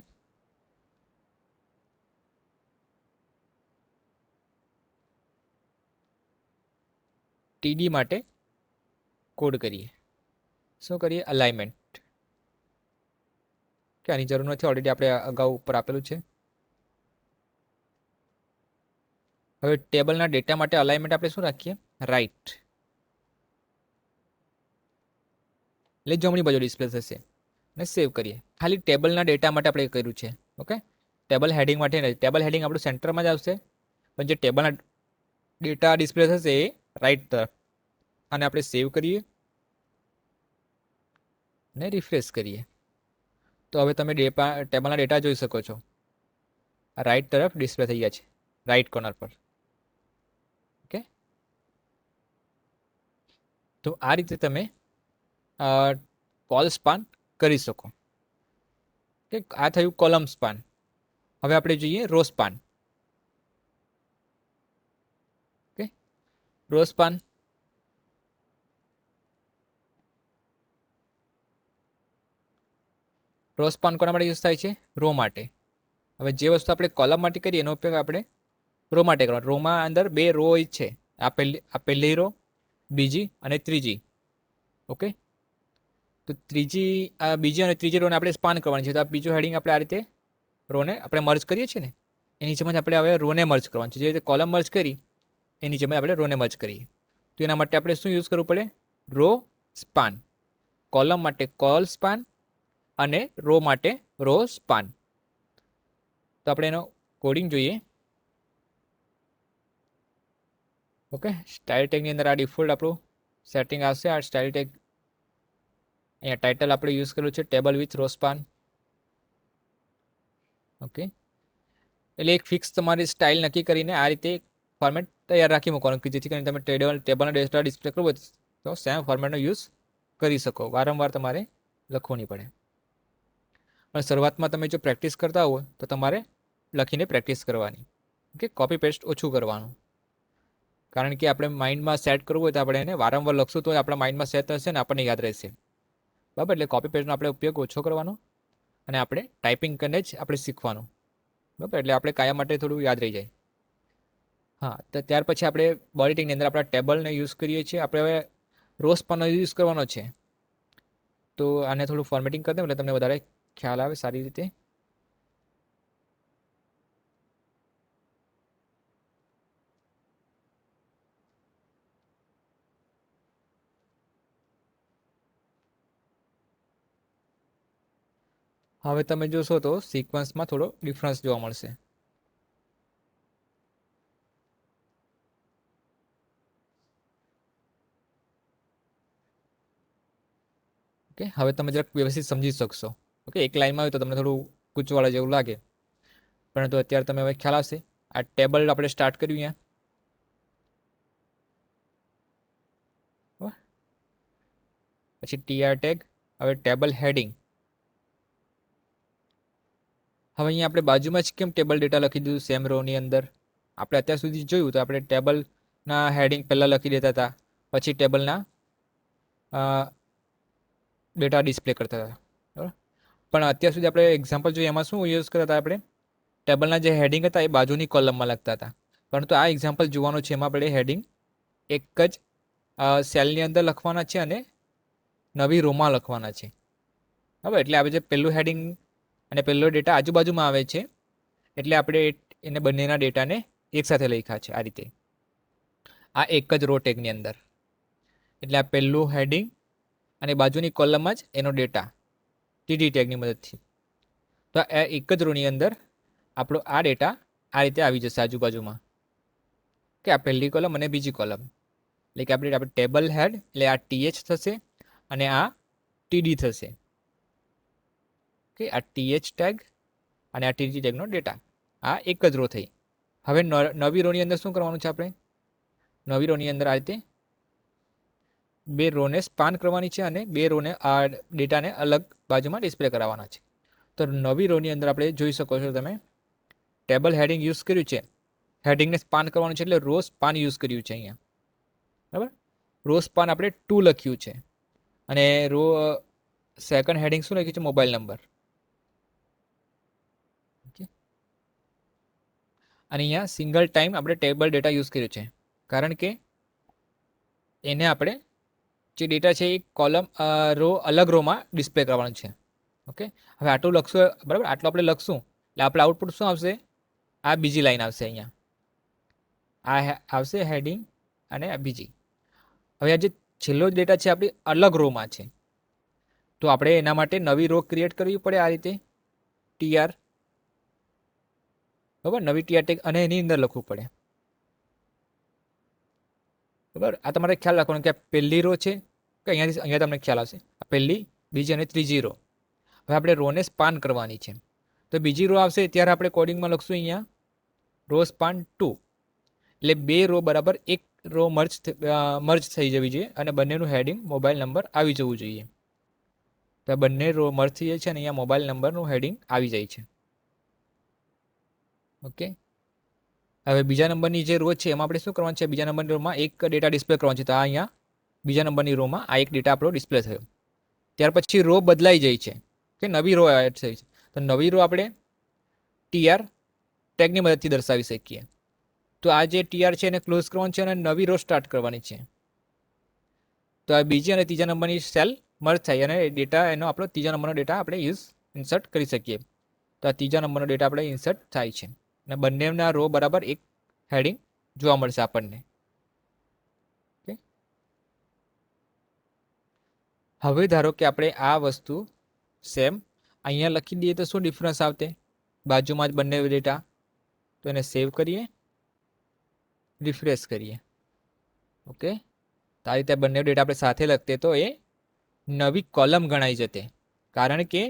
TD માટે કોડ કરીએ. શું કરીએ? અલાઇનમેન્ટ. કે આની જરૂર નથી, ઓલરેડી આપણે અગાઉ ઉપર આપેલું છે. હવે ટેબલના ડેટા માટે અલાઇનમેન્ટ આપણે શું રાખીએ? રાઈટ, એટલે જમણી બાજુ ડિસ્પ્લે થશે. અને સેવ કરીએ. ખાલી ટેબલના ડેટા માટે આપણે કર્યું છે. ઓકે, ટેબલ હેડિંગ માટે નહીં, ટેબલ હેડિંગ આપણું સેન્ટરમાં જ આવશે, પણ જે ટેબલના ડેટા ડિસ્પ્લે થશે એ રાઈટ તરફ. અને આપણે સેવ કરીએ અને રિફ્રેશ કરીએ. તો હવે તમે ટેબલના ડેટા જોઈ શકો છો, રાઈટ તરફ ડિસ્પ્લે થઈ ગયા છે, રાઈટ કોર્નર પર. ઓકે, તો આ રીતે તમે કોલ સ્પાન કરી શકો. કે આ થયું કોલમ સ્પાન. હવે આપણે જોઈએ row span. Okay, row span. Row span કોના માટે યુઝ થાય છે? રો માટે. હવે જે વસ્તુ આપણે કોલમ માટે કરીએ એનો ઉપયોગ આપણે રો માટે કરવાનું. રોમાં અંદર બે રો છે, આ પહેલી રો, બીજી અને ત્રીજી. ઓકે, તો બીજી અને ત્રીજી રોને આપણે સ્પાન કરવાની છે. તો આ બીજું હેડિંગ આપણે આ રીતે રોને આપણે મર્જ કરીએ છીએ ને, એની જેમ જ આપણે હવે રોને મર્જ કરવાનું છે. જે રીતે કોલમ મર્જ કરી એની જેમ આપણે રોને મર્જ કરીએ. તો એના માટે આપણે શું યુઝ કરવું પડે? Row span. કોલમ માટે કોલ સ્પાન અને રો માટે રો સ્પાન. તો આપણે એનો કોડિંગ જોઈએ. ઓકે, સ્ટાઇલ ટેગની અંદર આ ડિફોલ્ટ આપણું સેટિંગ આવશે. આ સ્ટાઇલ ટેગ અહીંયા ટાઇટલ આપણે યુઝ કર્યું છે table with row span. Okay, એટલે એક ફિક્સ તમારી સ્ટાઇલ નક્કી કરીને આ રીતે ફોર્મેટ તૈયાર રાખી મૂકવાનું કે જેથી કરીને તમે ટેબલનો ડેટા ડિસ્પ્લે કરવો તો સેમ ફોર્મેટનો યુઝ કરી શકો. વારંવાર તમારે લખવું નહીં પડે. પણ શરૂઆતમાં તમે જો પ્રેક્ટિસ કરતા હોય તો તમારે લખીને પ્રેક્ટિસ કરવાની. ઓકે, કોપી પેસ્ટ ઓછું કરવાનું. કારણ કે આપણે માઇન્ડમાં સેટ કરવું હોય તો આપણે એને વારંવાર લખશું તો આપણા માઇન્ડમાં સેટ થશે ને આપણને યાદ રહેશે. બરાબર, એટલે કોપી પેસ્ટનો આપણે ઉપયોગ ઓછો કરવાનો અને આપણે ટાઈપિંગ કરીને જ આપણે શીખવાનું. બરાબર, એટલે આપણે કાયમ માટે થોડું યાદ રહી જાય. હા, તો ત્યાર પછી આપણે બોડી ટેગની અંદર આપણા ટેબલને યુઝ કરીએ છીએ. આપણે હવે રો સ્પાનનો યુઝ કરવાનો છે. તો આને થોડું ફોર્મેટિંગ કરી દઉં એટલે તમને વધારે ખ્યાલ આવે સારી રીતે. હવે તમે જોશો તો સિક્વન્સમાં થોડો ડિફરન્સ જોવા મળશે. ઓકે, હવે તમે જરાક વ્યવસ્થિત સમજી શકશો. ઓકે, એક લાઈનમાં હોય તો તમને થોડું ગૂંચવાડા જેવું લાગે, પરંતુ અત્યારે તમે હવે ખ્યાલ આવશે. આ ટેબલ આપણે સ્ટાર્ટ કર્યું અહીંયા. પછી TR ટેગ, હવે ટેબલ હેડિંગ. હવે અહીંયા આપણે બાજુમાં જ કેમ ટેબલ ડેટા લખી દીધું સેમ રોની અંદર? આપણે અત્યાર સુધી જોયું તો આપણે ટેબલના હેડિંગ પહેલાં લખી દેતા હતા, પછી ટેબલના ડેટા ડિસ્પ્લે કરતા હતા. બરાબર, પણ અત્યાર સુધી આપણે એક્ઝામ્પલ જોઈએ એમાં શું યુઝ કરતા હતા? આપણે ટેબલના જે હેડિંગ હતા એ બાજુની કોલમમાં લખતા હતા. પરંતુ આ એક્ઝામ્પલ જોવાનું છે એમાં આપણે હેડિંગ એક જ સેલની અંદર લખવાના છે અને નવી રોમાં લખવાના છે. બરાબર, એટલે આપણે જે પહેલું હેડિંગ અને પહેલો ડેટા આજુબાજુમાં આવે છે એટલે આપણે એને બંનેના ડેટાને એકસાથે લખ્યા છે આ રીતે, આ એક જ રો ટેગની અંદર. એટલે આ પહેલું હેડિંગ અને બાજુની કોલમમાં જ એનો ડેટા TD ટેગની મદદથી. તો આ એક જ રોની અંદર આપણો આ ડેટા આ રીતે આવી જશે આજુબાજુમાં, કે આ પહેલી કોલમ અને બીજી કોલમ. એટલે કે આપણે ટેબલ હેડ એટલે આ TH થશે અને આ TD થશે. કે આ TH ટેગ અને આ TD ટેગનો ડેટા આ એક જ રો થઈ. હવે નવી રોની અંદર શું કરવાનું છે? આપણે નવી રોની અંદર આ રીતે બે રોને સ્પાન કરવાની છે અને બે રોને આ ડેટાને અલગ બાજુમાં ડિસ્પ્લે કરાવવાના છે. તો નવી રોની અંદર આપણે જોઈ શકો છો તમે ટેબલ હેડિંગ યુઝ કર્યું છે. હેડિંગને સ્પાન કરવાનું છે એટલે રો સ્પાન યુઝ કર્યું છે અહીંયા. બરાબર, રો સ્પાન આપણે 2 લખ્યું છે અને રો સેકન્ડ હેડિંગ શું લખ્યું છે? Mobile number. અને અહીંયા સિંગલ ટાઈમ આપણે ટેબલ ડેટા યુઝ કર્યું છે કારણ કે એને આપણે જે ડેટા છે એ કોલમ રો અલગ રોમાં ડિસ્પ્લે કરવાનું છે. ઓકે, હવે આટલું લખશું, બરાબર, આટલું આપણે લખશું એટલે આપણે આઉટપુટ શું આવશે? આ બીજી લાઈન આવશે. અહીંયા આ આવશે હેડિંગ અને આ બીજી. હવે આ જે છેલ્લો ડેટા છે આપણી અલગ રોમાં છે તો આપણે એના માટે નવી રો ક્રિએટ કરવી પડે આ રીતે TR. બરાબર, નવી TR ટેગ અને એની અંદર લખવું પડે. બરાબર, આ તમારે ખ્યાલ રાખવાનો કે આ પહેલી રો છે કે અહીંયા તમને ખ્યાલ આવશે આ પહેલી, બીજી અને ત્રીજી રો. હવે આપણે રોને સ્પાન કરવાની છે તો બીજી રો આવશે ત્યારે આપણે કોડિંગમાં લખશું અહીંયા રો સ્પાન 2. એટલે બે રો બરાબર એક રો મર્જ થઈ જવી જોઈએ અને બંનેનું હેડિંગ મોબાઈલ નંબર આવી જવું જોઈએ. તો બંને રો મર્જ થઈ જાય છે અને અહીંયા મોબાઈલ નંબરનું હેડિંગ આવી જાય છે. ઓકે, હવે બીજા નંબરની જે રો છે એમાં આપણે શું કરવાનું છે? બીજા નંબરની રોમાં એક ડેટા ડિસ્પ્લે કરવાનો છે. તો આ અહીંયા બીજા નંબરની રોમાં આ એક ડેટા આપણો ડિસ્પ્લે થયો. ત્યાર પછી રો બદલાઈ જાય છે કે નવી રો એડ થઈ છે. તો નવી રો આપણે TR ટેગની મદદથી દર્શાવી શકીએ. તો આ જે ટીઆર છે એને ક્લોઝ કરવાનું છે અને નવી રો સ્ટાર્ટ કરવાની છે. તો આ બીજી અને ત્રીજા નંબરની સેલ મર્જ થાય અને ડેટા એનો આપણો ત્રીજા નંબરનો ડેટા આપણે ઇન્સર્ટ કરી શકીએ. તો આ ત્રીજા નંબરનો ડેટા આપણે ઇન્સર્ટ થાય છે અને બંનેના રો બરાબર એક હેડિંગ જોવા મળશે આપણને. હવે ધારો કે આપણે આ વસ્તુ સેમ અહીંયા લખી દઈએ તો શું ડિફરન્સ આવતે? બાજુમાં જ બંને ડેટા. તો એને સેવ કરીએ, રિફ્રેશ કરીએ. ઓકે, તો આ રીતે બંને ડેટા આપણે સાથે લખતે તો એ નવી કોલમ ગણાઈ જતે, કારણ કે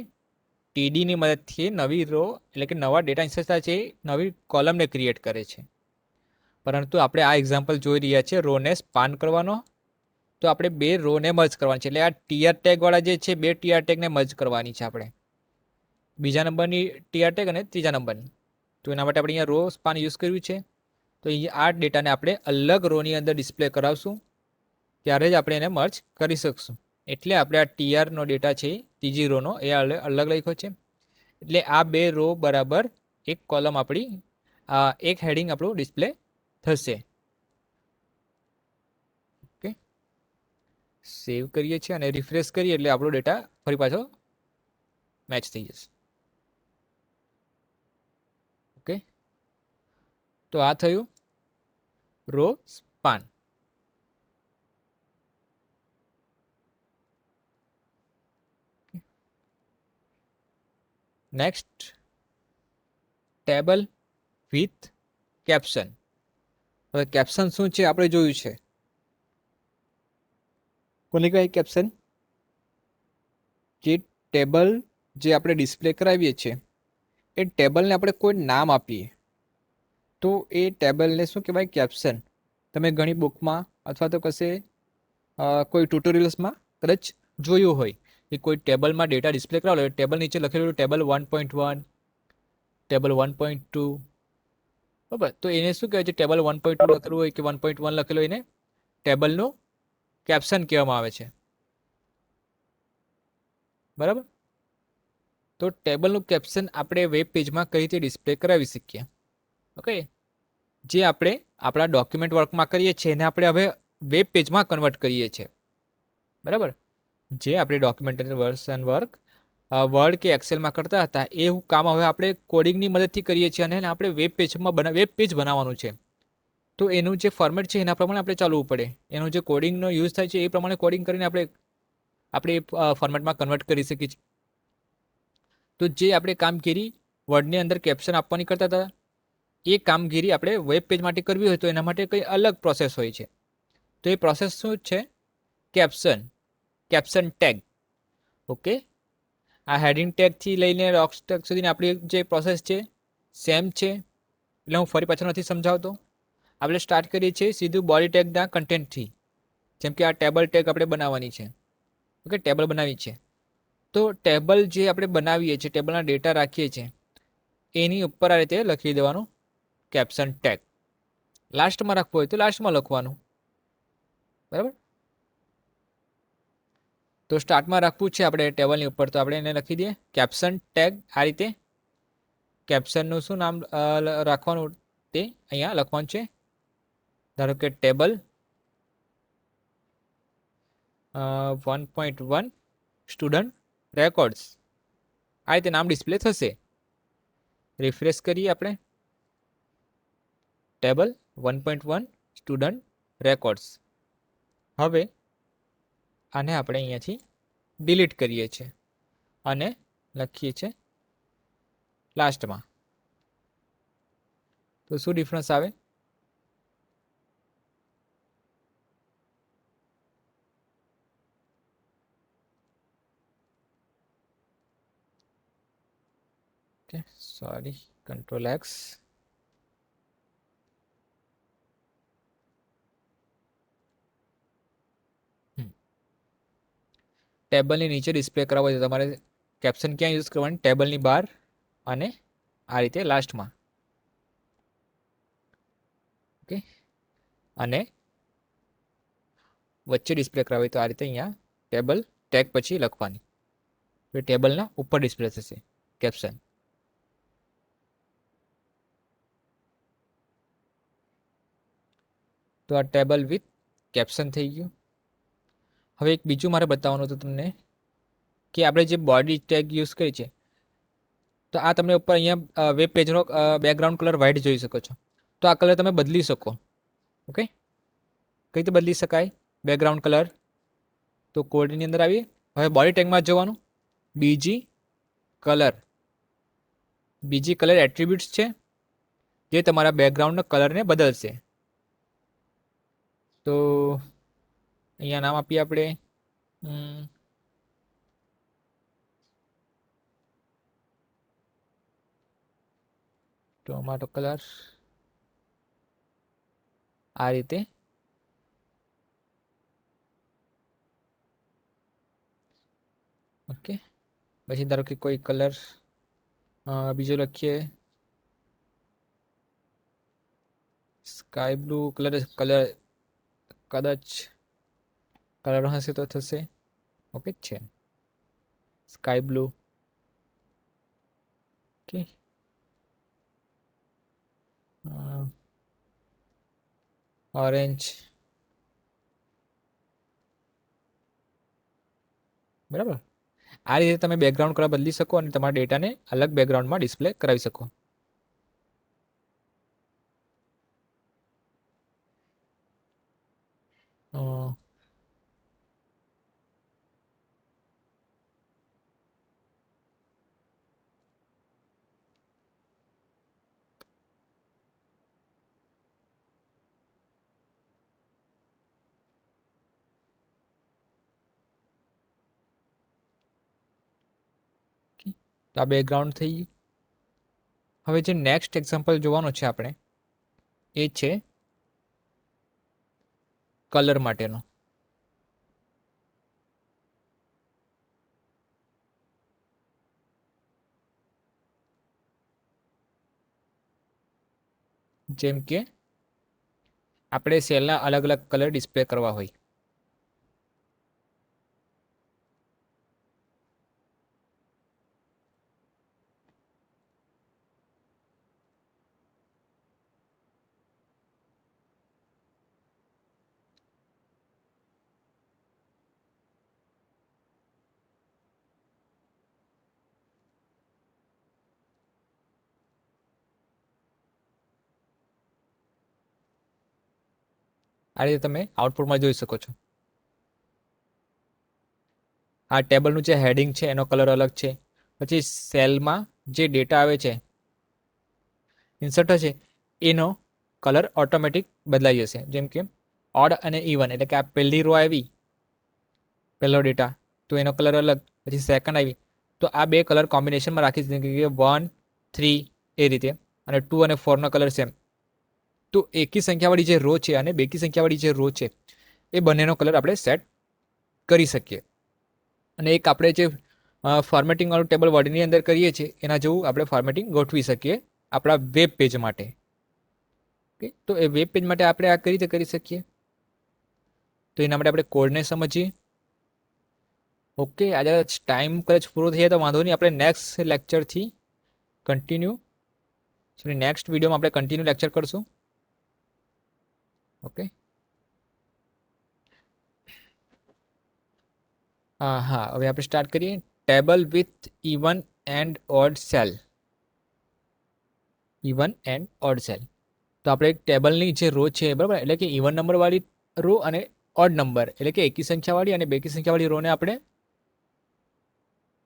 ટીડીની મદદથી નવી રો એટલે કે નવા ડેટા ઇન્સર્ટ થાય છે નવી કોલમને ક્રિએટ કરે છે. પરંતુ આપણે આ એક્ઝામ્પલ જોઈ રહ્યા છીએ રોને સ્પાન કરવાનો, તો આપણે બે રોને મર્જ કરવાની છે. એટલે આ ટીઆર ટેગ વાળા જે છે બે ટીઆર ટેગને મર્જ કરવાની છે આપણે, બીજા નંબરની ટીઆર ટેગ અને ત્રીજા નંબરની. તો એના માટે આપણે અહીંયા રો સ્પાન યુઝ કર્યું છે. તો અહીંયા આ ડેટાને આપણે અલગ રોની અંદર ડિસ્પ્લે કરાવશું, ત્યારે જ આપણે એને મર્જ કરી શકશું. એટલે આપણે આ ટીઆરનો ડેટા છે ત્રીજી રોનો એ અલગ લખ્યો છે. એટલે આ બે રો બરાબર એક કોલમ આપણી એક હેડિંગ આપણું ડિસ્પ્લે થશે. ઓકે, સેવ કરીએ છીએ અને રિફ્રેશ કરીએ એટલે આપણો ડેટા ફરી પાછો મેચ થઈ જશે. ઓકે, તો આ થયું row span. Next, table with caption. હવે કેપ્શન શું છે આપણે જોયું છે. કોને કહેવાય કેપ્શન? જે ટેબલ જે આપણે ડિસ્પ્લે કરાવીએ છીએ એ ટેબલને આપણે કોઈ નામ આપીએ તો એ ટેબલને શું કહેવાય? કેપ્શન. તમે ઘણી બુકમાં અથવા તો કશે કોઈ ટ્યુટોરિયલ્સમાં કદાચ જોયું હોય કે કોઈ ટેબલમાં ડેટા ડિસ્પ્લે કરાવેલો, ટેબલ નીચે લખેલું ટેબલ 1.1, ટેબલ 1.2. બરાબર, તો એને શું કહેવાય? છે ટેબલ 1.2 લખેલું હોય કે 1.1 લખેલું હોય એને ટેબલનું કેપ્શન કહેવામાં આવે છે. બરાબર, તો ટેબલનું કેપ્શન આપણે વેબ પેજમાં કઈ રીતે ડિસ્પ્લે કરાવી શકીએ? ઓકે, જે આપણે આપણા ડોક્યુમેન્ટ વર્કમાં કરીએ છીએ એને આપણે હવે વેબ પેજમાં કન્વર્ટ કરીએ છીએ. બરાબર, જે આપણે ડોક્યુમેન્ટ વર્ઝન વર્ક વર્ડ કે એક્સેલમાં કરતા હતા એ કામ હવે આપણે કોડિંગની મદદથી કરીએ છીએ અને આપણે વેબ પેજ બનાવવાનું છે. તો એનું જે ફોર્મેટ છે એના પ્રમાણે આપણે ચાલવું પડે. એનું જે કોડિંગનો યુઝ થાય છે એ પ્રમાણે કોડિંગ કરીને આપણે ફોર્મેટમાં કન્વર્ટ કરી શકીએ છીએ. તો જે આપણે કામગીરી વર્ડની અંદર કેપ્શન આપવાની કરતા હતા એ કામગીરી આપણે વેબ પેજ માટે કરવી હોય તો એના માટે કંઈ અલગ પ્રોસેસ હોય છે. તો એ પ્રોસેસ શું છે? Caption tag. ઓકે, આ હેડિંગ ટેગથી લઈને રોક ટેગ સુધીની આપણી જે પ્રોસેસ છે સેમ છે. એટલે હું ફરી પાછળ નથી સમજાવતો. આપણે સ્ટાર્ટ કરીએ છીએ સીધું બોડી ટેગના કન્ટેન્ટથી. જેમ કે આ ટેબલ ટેગ આપણે બનાવવાની છે. ઓકે, ટેબલ બનાવી છે તો ટેબલ જે આપણે બનાવીએ છીએ, ટેબલના ડેટા રાખીએ છીએ એની ઉપર આ રીતે લખી દેવાનું કેપ્શન ટેગ. લાસ્ટમાં રાખવું હોય તો લાસ્ટમાં લખવાનું. બરાબર, તો સ્ટાર્ટમાં રાખવું છે આપણે ટેબલની ઉપર તો આપણે એને લખી દઈએ કેપ્શન ટેગ. આ રીતે કેપ્શનનું શું નામ રાખવાનું તે અહીંયા લખવાનું છે. ધારો કે ટેબલ 1.1 સ્ટુડન્ટ રેકોર્ડ્સ. આ રીતે નામ ડિસ્પ્લે થશે. રિફ્રેશ કરીએ આપણે ટેબલ 1.1 સ્ટુડન્ટ રેકોર્ડ્સ. હવે આને આપણે અહીંયાથી ડિલીટ કરીએ છીએ અને લખીએ છીએ લાસ્ટમાં. તો શું ડિફરન્સ આવે? Sorry, control X. ટેબલની નીચે ડિસ્પ્લે કરાવવો હોય તો તમારે કેપ્શન ક્યાં યુઝ કરવાની? ટેબલની બહાર અને આ રીતે લાસ્ટમાં. ઓકે, અને વચ્ચે ડિસ્પ્લે કરાવી તો આ રીતે અહીંયા ટેબલ ટેગ પછી લખવાની. તો ટેબલના ઉપર ડિસ્પ્લે થશે કેપ્શન. તો આ ટેબલ વિથ કેપ્શન થઈ ગયું. હવે એક બીજું મારે બતાવવાનું હતું તમને કે આપણે જે બોડી ટેગ યુઝ કરી છે, તો આ તમે ઉપર અહીંયા વેબ પેજનો બેકગ્રાઉન્ડ કલર વ્હાઇટ જોઈ શકો છો. તો આ કલર તમે બદલી શકો. ઓકે, કઈ રીતે બદલી શકાય બેકગ્રાઉન્ડ કલર? તો કોડની અંદર આવીએ. હવે બોડી ટેગમાં જવાનું. બીજી કલર એટ્રીબ્યુટ્સ છે જે તમારા બેકગ્રાઉન્ડના કલરને બદલશે. તો અહીંયા નામ આપીએ આપણે ટોમાટો કલર. આ રીતે ઓકે. પછી ધારો કે કોઈ કલર બીજો લખીએ, સ્કાય બ્લુ કલર કદાચ કલર હશે તો થશે. ઓકે છે, સ્કાય બ્લુ. Okay, orange. બરાબર. આ રીતે તમે બેકગ્રાઉન્ડ કલર બદલી શકો અને તમારા ડેટાને અલગ બેકગ્રાઉન્ડમાં ડિસ્પ્લે કરાવી શકો. તો આ બેકગ્રાઉન્ડ થઈ ગયું. હવે જે નેક્સ્ટ એક્ઝામ્પલ જોવાનો છે આપણે એ છે કલર માટેનો. જેમ કે આપણે સેલના અલગ અલગ કલર ડિસ્પ્લે કરવા હોય. આ રીતે તમે આઉટપુટમાં જોઈ શકો છો. આ ટેબલનું જે હેડિંગ છે એનો કલર અલગ છે. પછી સેલમાં જે ડેટા આવે છે, ઇન્સર્ટ હશે, એનો કલર ઓટોમેટિક બદલાઈ જશે. જેમ કે ઓડ અને ઇવન, એટલે કે આ પહેલી રો આવી, પહેલો ડેટા, તો એનો કલર અલગ. પછી સેકન્ડ આવી તો આ બે કલર કોમ્બિનેશનમાં રાખી દીધી કે 1, 3 એ રીતે, અને 2 અને 4નો કલર સેમ. તો એકી સંખ્યાવાળી જે રો છે અને બેકી સંખ્યાવાળી જે રો છે એ બંનેનો કલર આપણે સેટ કરી શકીએ. અને એક આપણે જે ફોર્મેટિંગ વાળું ટેબલ બોડીની અંદર કરીએ છીએ એના જેવું આપણે ફોર્મેટિંગ ગોઠવી શકીએ આપણા વેબ પેજ માટે. ઓકે, તો એ વેબ પેજ માટે આપણે આ કઈ રીતે કરી શકીએ? તો એના માટે આપણે કોડને સમજીએ. ઓકે, આજે ટાઈમ કદાચ પૂરો થઈ જાય તો વાંધો નહીં, આપણે નેક્સ્ટ લેક્ચરથી કન્ટિન્યુ નેક્સ્ટ વિડીયોમાં આપણે કન્ટિન્યુ લેક્ચર કરશું. ઓકે, હા, હવે આપણે સ્ટાર્ટ કરીએ. Table with even and odd cell. Even and odd cell. તો આપણે એક ટેબલની જે રો છે, બરાબર, એટલે કે ઇવન નંબરવાળી રો અને ઓડ નંબર એટલે કે એકી સંખ્યાવાળી અને બેકી સંખ્યાવાળી રોને આપણે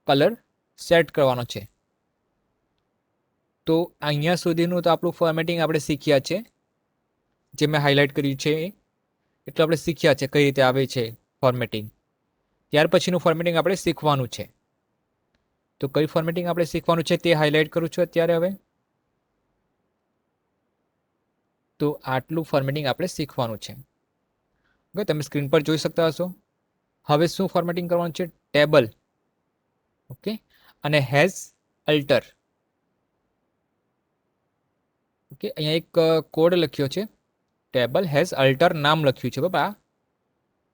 કલર સેટ કરવાનો છે. તો અહીંયા સુધીનું તો આપણું ફોર્મેટિંગ આપણે શીખ્યા છે, જે મેં હાઇલાઇટ કર્યું છે એટલે આપણે શીખ્યા છે કઈ રીતે આવે છે ફોર્મેટિંગ. ત્યાર પછીનું ફોર્મેટિંગ આપણે શીખવાનું છે. તો કઈ ફોર્મેટિંગ આપણે શીખવાનું છે તે હાઇલાઇટ કરું છું અત્યારે. હવે તો આટલું ફોર્મેટિંગ આપણે શીખવાનું છે. ઓકે, તમે સ્ક્રીન પર જોઈ શકતા હશો. હવે શું ફોર્મેટિંગ કરવાનું છે? ટેબલ. ઓકે, અને હેઝ અલ્ટર. ઓકે, અહીંયા એક કોડ લખ્યો છે, ટેબલ હેઝ અલ્ટર નામ લખ્યું છે. બાબા,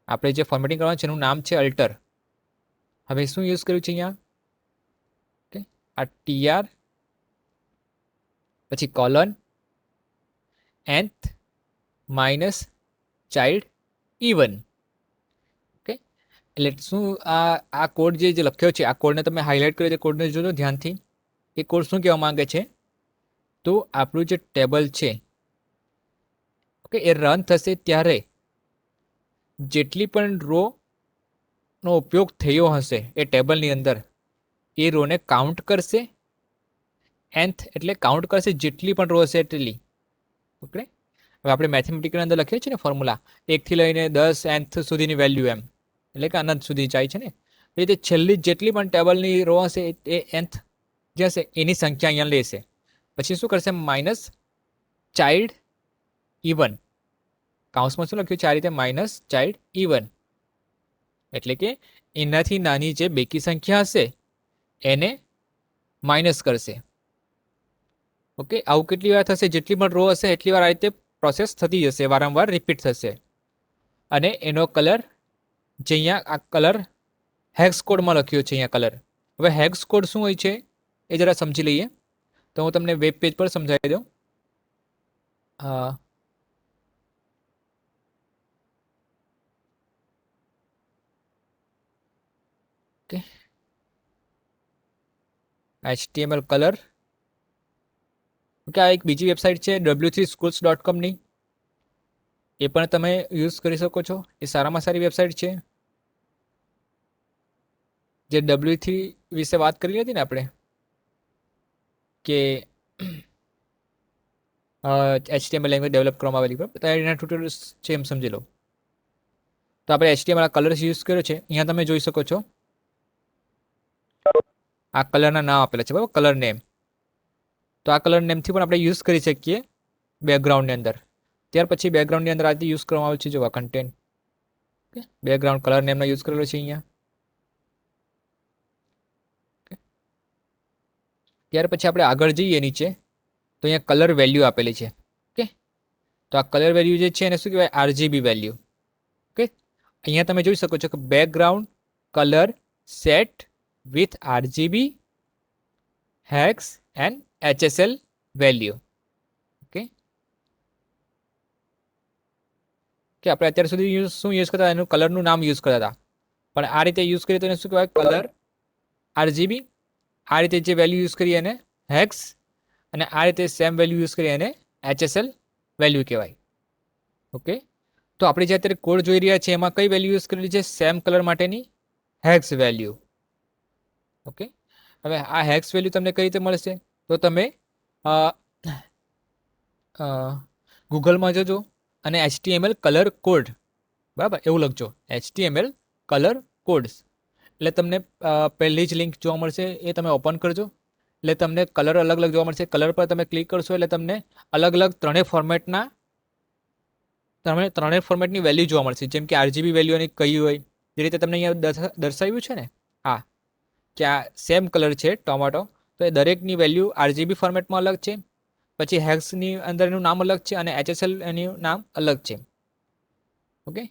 આપણે જે ફોર્મેટિંગ કરવાનું છે એનું નામ છે અલ્ટર. હવે શું યુઝ કર્યું છે અહીંયા? ઓકે, આ TR, પછી colon, nth, minus child even. Okay, એટલે શું આ કોડ જે લખ્યો છે, આ કોડને તમે હાઇલાઇટ કર્યો છે, કોડને જોજો ધ્યાનથી. એ કોડ શું કહેવા માંગે છે? તો આપણું જે ટેબલ છે, ઓકે, એ રન થશે ત્યારે જેટલી પણ રો નો ઉપયોગ થયો હશે એ ટેબલની અંદર, એ રોને કાઉન્ટ કરશે. nth એટલે કાઉન્ટ કરશે જેટલી પણ રો હશે એટલી. ઓકે, હવે આપણે મેથેમેટિકની અંદર લખીએ છીએ ને ફોર્મ્યુલા, 1 થી લઈને 10 nth સુધીની વેલ્યુ, એમ એટલે કે અનંત સુધી જાય છે ને. એ રીતે છેલ્લી જેટલી પણ ટેબલની રો હશે એ nth જે હશે એની સંખ્યા અહીંયા લેશે. પછી શું કરશે? Minus child even. કાઉન્સમાં શું લખ્યું છે? આ રીતે માઇનસ ચાઇલ્ડ ઇવન, એટલે કે એનાથી નાની જે બેકી સંખ્યા હશે એને માઇનસ કરશે. ઓકે, આવું કેટલી વાર થશે? જેટલી પણ રો હશે એટલી વાર આ રીતે પ્રોસેસ થતી જશે, વારંવાર રિપીટ થશે. અને એનો કલર જે અહીંયા આ કલર હેક્સ કોડમાં લખ્યો છે અહીંયા કલર. હવે હેક્સ કોડ શું હોય છે એ જરા સમજી લઈએ. તો હું તમને વેબ પેજ પર સમજાવી દઉં. Okay, HTML colour. ઓકે, આ એક બીજી વેબસાઇટ છે w3schools.com ની, એ પણ તમે યુઝ કરી શકો છો. એ સારામાં સારી વેબસાઇટ છે. જે W3 વિશે વાત કરી હતી ને આપણે, કે HTML લેંગ્વેજ ડેવલપ કરવામાં આવેલી, બરાબર? એના ટ્યુટોરિયલ્સ છે એમ સમજી લો. તો આપણે HTML કલર્સ યુઝ કર્યો છે. અહીંયા તમે જોઈ શકો છો આ કલરના નામ આપેલા છે, બરાબર? Colour name. તો આ કલર નેમથી પણ આપણે યુઝ કરી શકીએ બેકગ્રાઉન્ડની અંદર. ત્યાર પછી બેકગ્રાઉન્ડની અંદર આજે યુઝ કરવામાં આવે છે, જો આ કન્ટેન્ટ. ઓકે, બેકગ્રાઉન્ડ કલર નેમનો યુઝ કરેલો છે અહીંયા. ત્યાર પછી આપણે આગળ જઈએ નીચે, તો અહીંયા કલર વેલ્યુ આપેલી છે. ઓકે, તો આ કલર વેલ્યુ જે છે એને શું કહેવાય? RGB value. ઓકે, અહીંયા તમે જોઈ શકો છો કે background colour set with RGB hex and HSL value. Okay, કે આપણે અત્યાર સુધી શું યુઝ કરતા? એનું કલરનું નામ યુઝ કરતા હતા, પણ આ રીતે યુઝ કરીએ તો એને શું કહેવાય? Colour RGB. આ રીતે જે વેલ્યુ યુઝ કરીએ એને હેક્સ, અને આ રીતે સેમ વેલ્યુ યુઝ કરીએ એને HSL વેલ્યુ કહેવાય. ઓકે, તો આપણે જે અત્યારે કોડ જોઈ રહ્યા છીએ એમાં કઈ વેલ્યુ યુઝ કરેલી છે? સેમ કલર માટેની હેક્સ વેલ્યુ. ઓકે, હવે આ હેક્સ વેલ્યુ તમને કઈ રીતે મળશે? તો તમે ગૂગલમાં જજો અને HTML કલર કોડ, બરાબર, એવું લખજો, HTML કલર કોડ્સ. એટલે તમને પહેલી જ લિંક જોવા મળશે, એ તમે ઓપન કરજો. એટલે તમને કલર અલગ અલગ જોવા મળશે. કલર પર તમે ક્લિક કરશો એટલે તમને અલગ અલગ ત્રણેય ફોર્મેટની વેલ્યુ જોવા મળશે. જેમ કે RGB વેલ્યુ અને કઈ હોય, જે રીતે તમને અહીંયા દર્શાવ્યું છે ને, હા, કે આ સેમ કલર છે ટોમેટો, તો એ દરેકની વેલ્યુ RGB ફોર્મેટમાં અલગ છે. પછી હેક્સની અંદર એનું નામ અલગ છે અને HSL એનું નામ અલગ છે. ઓકે,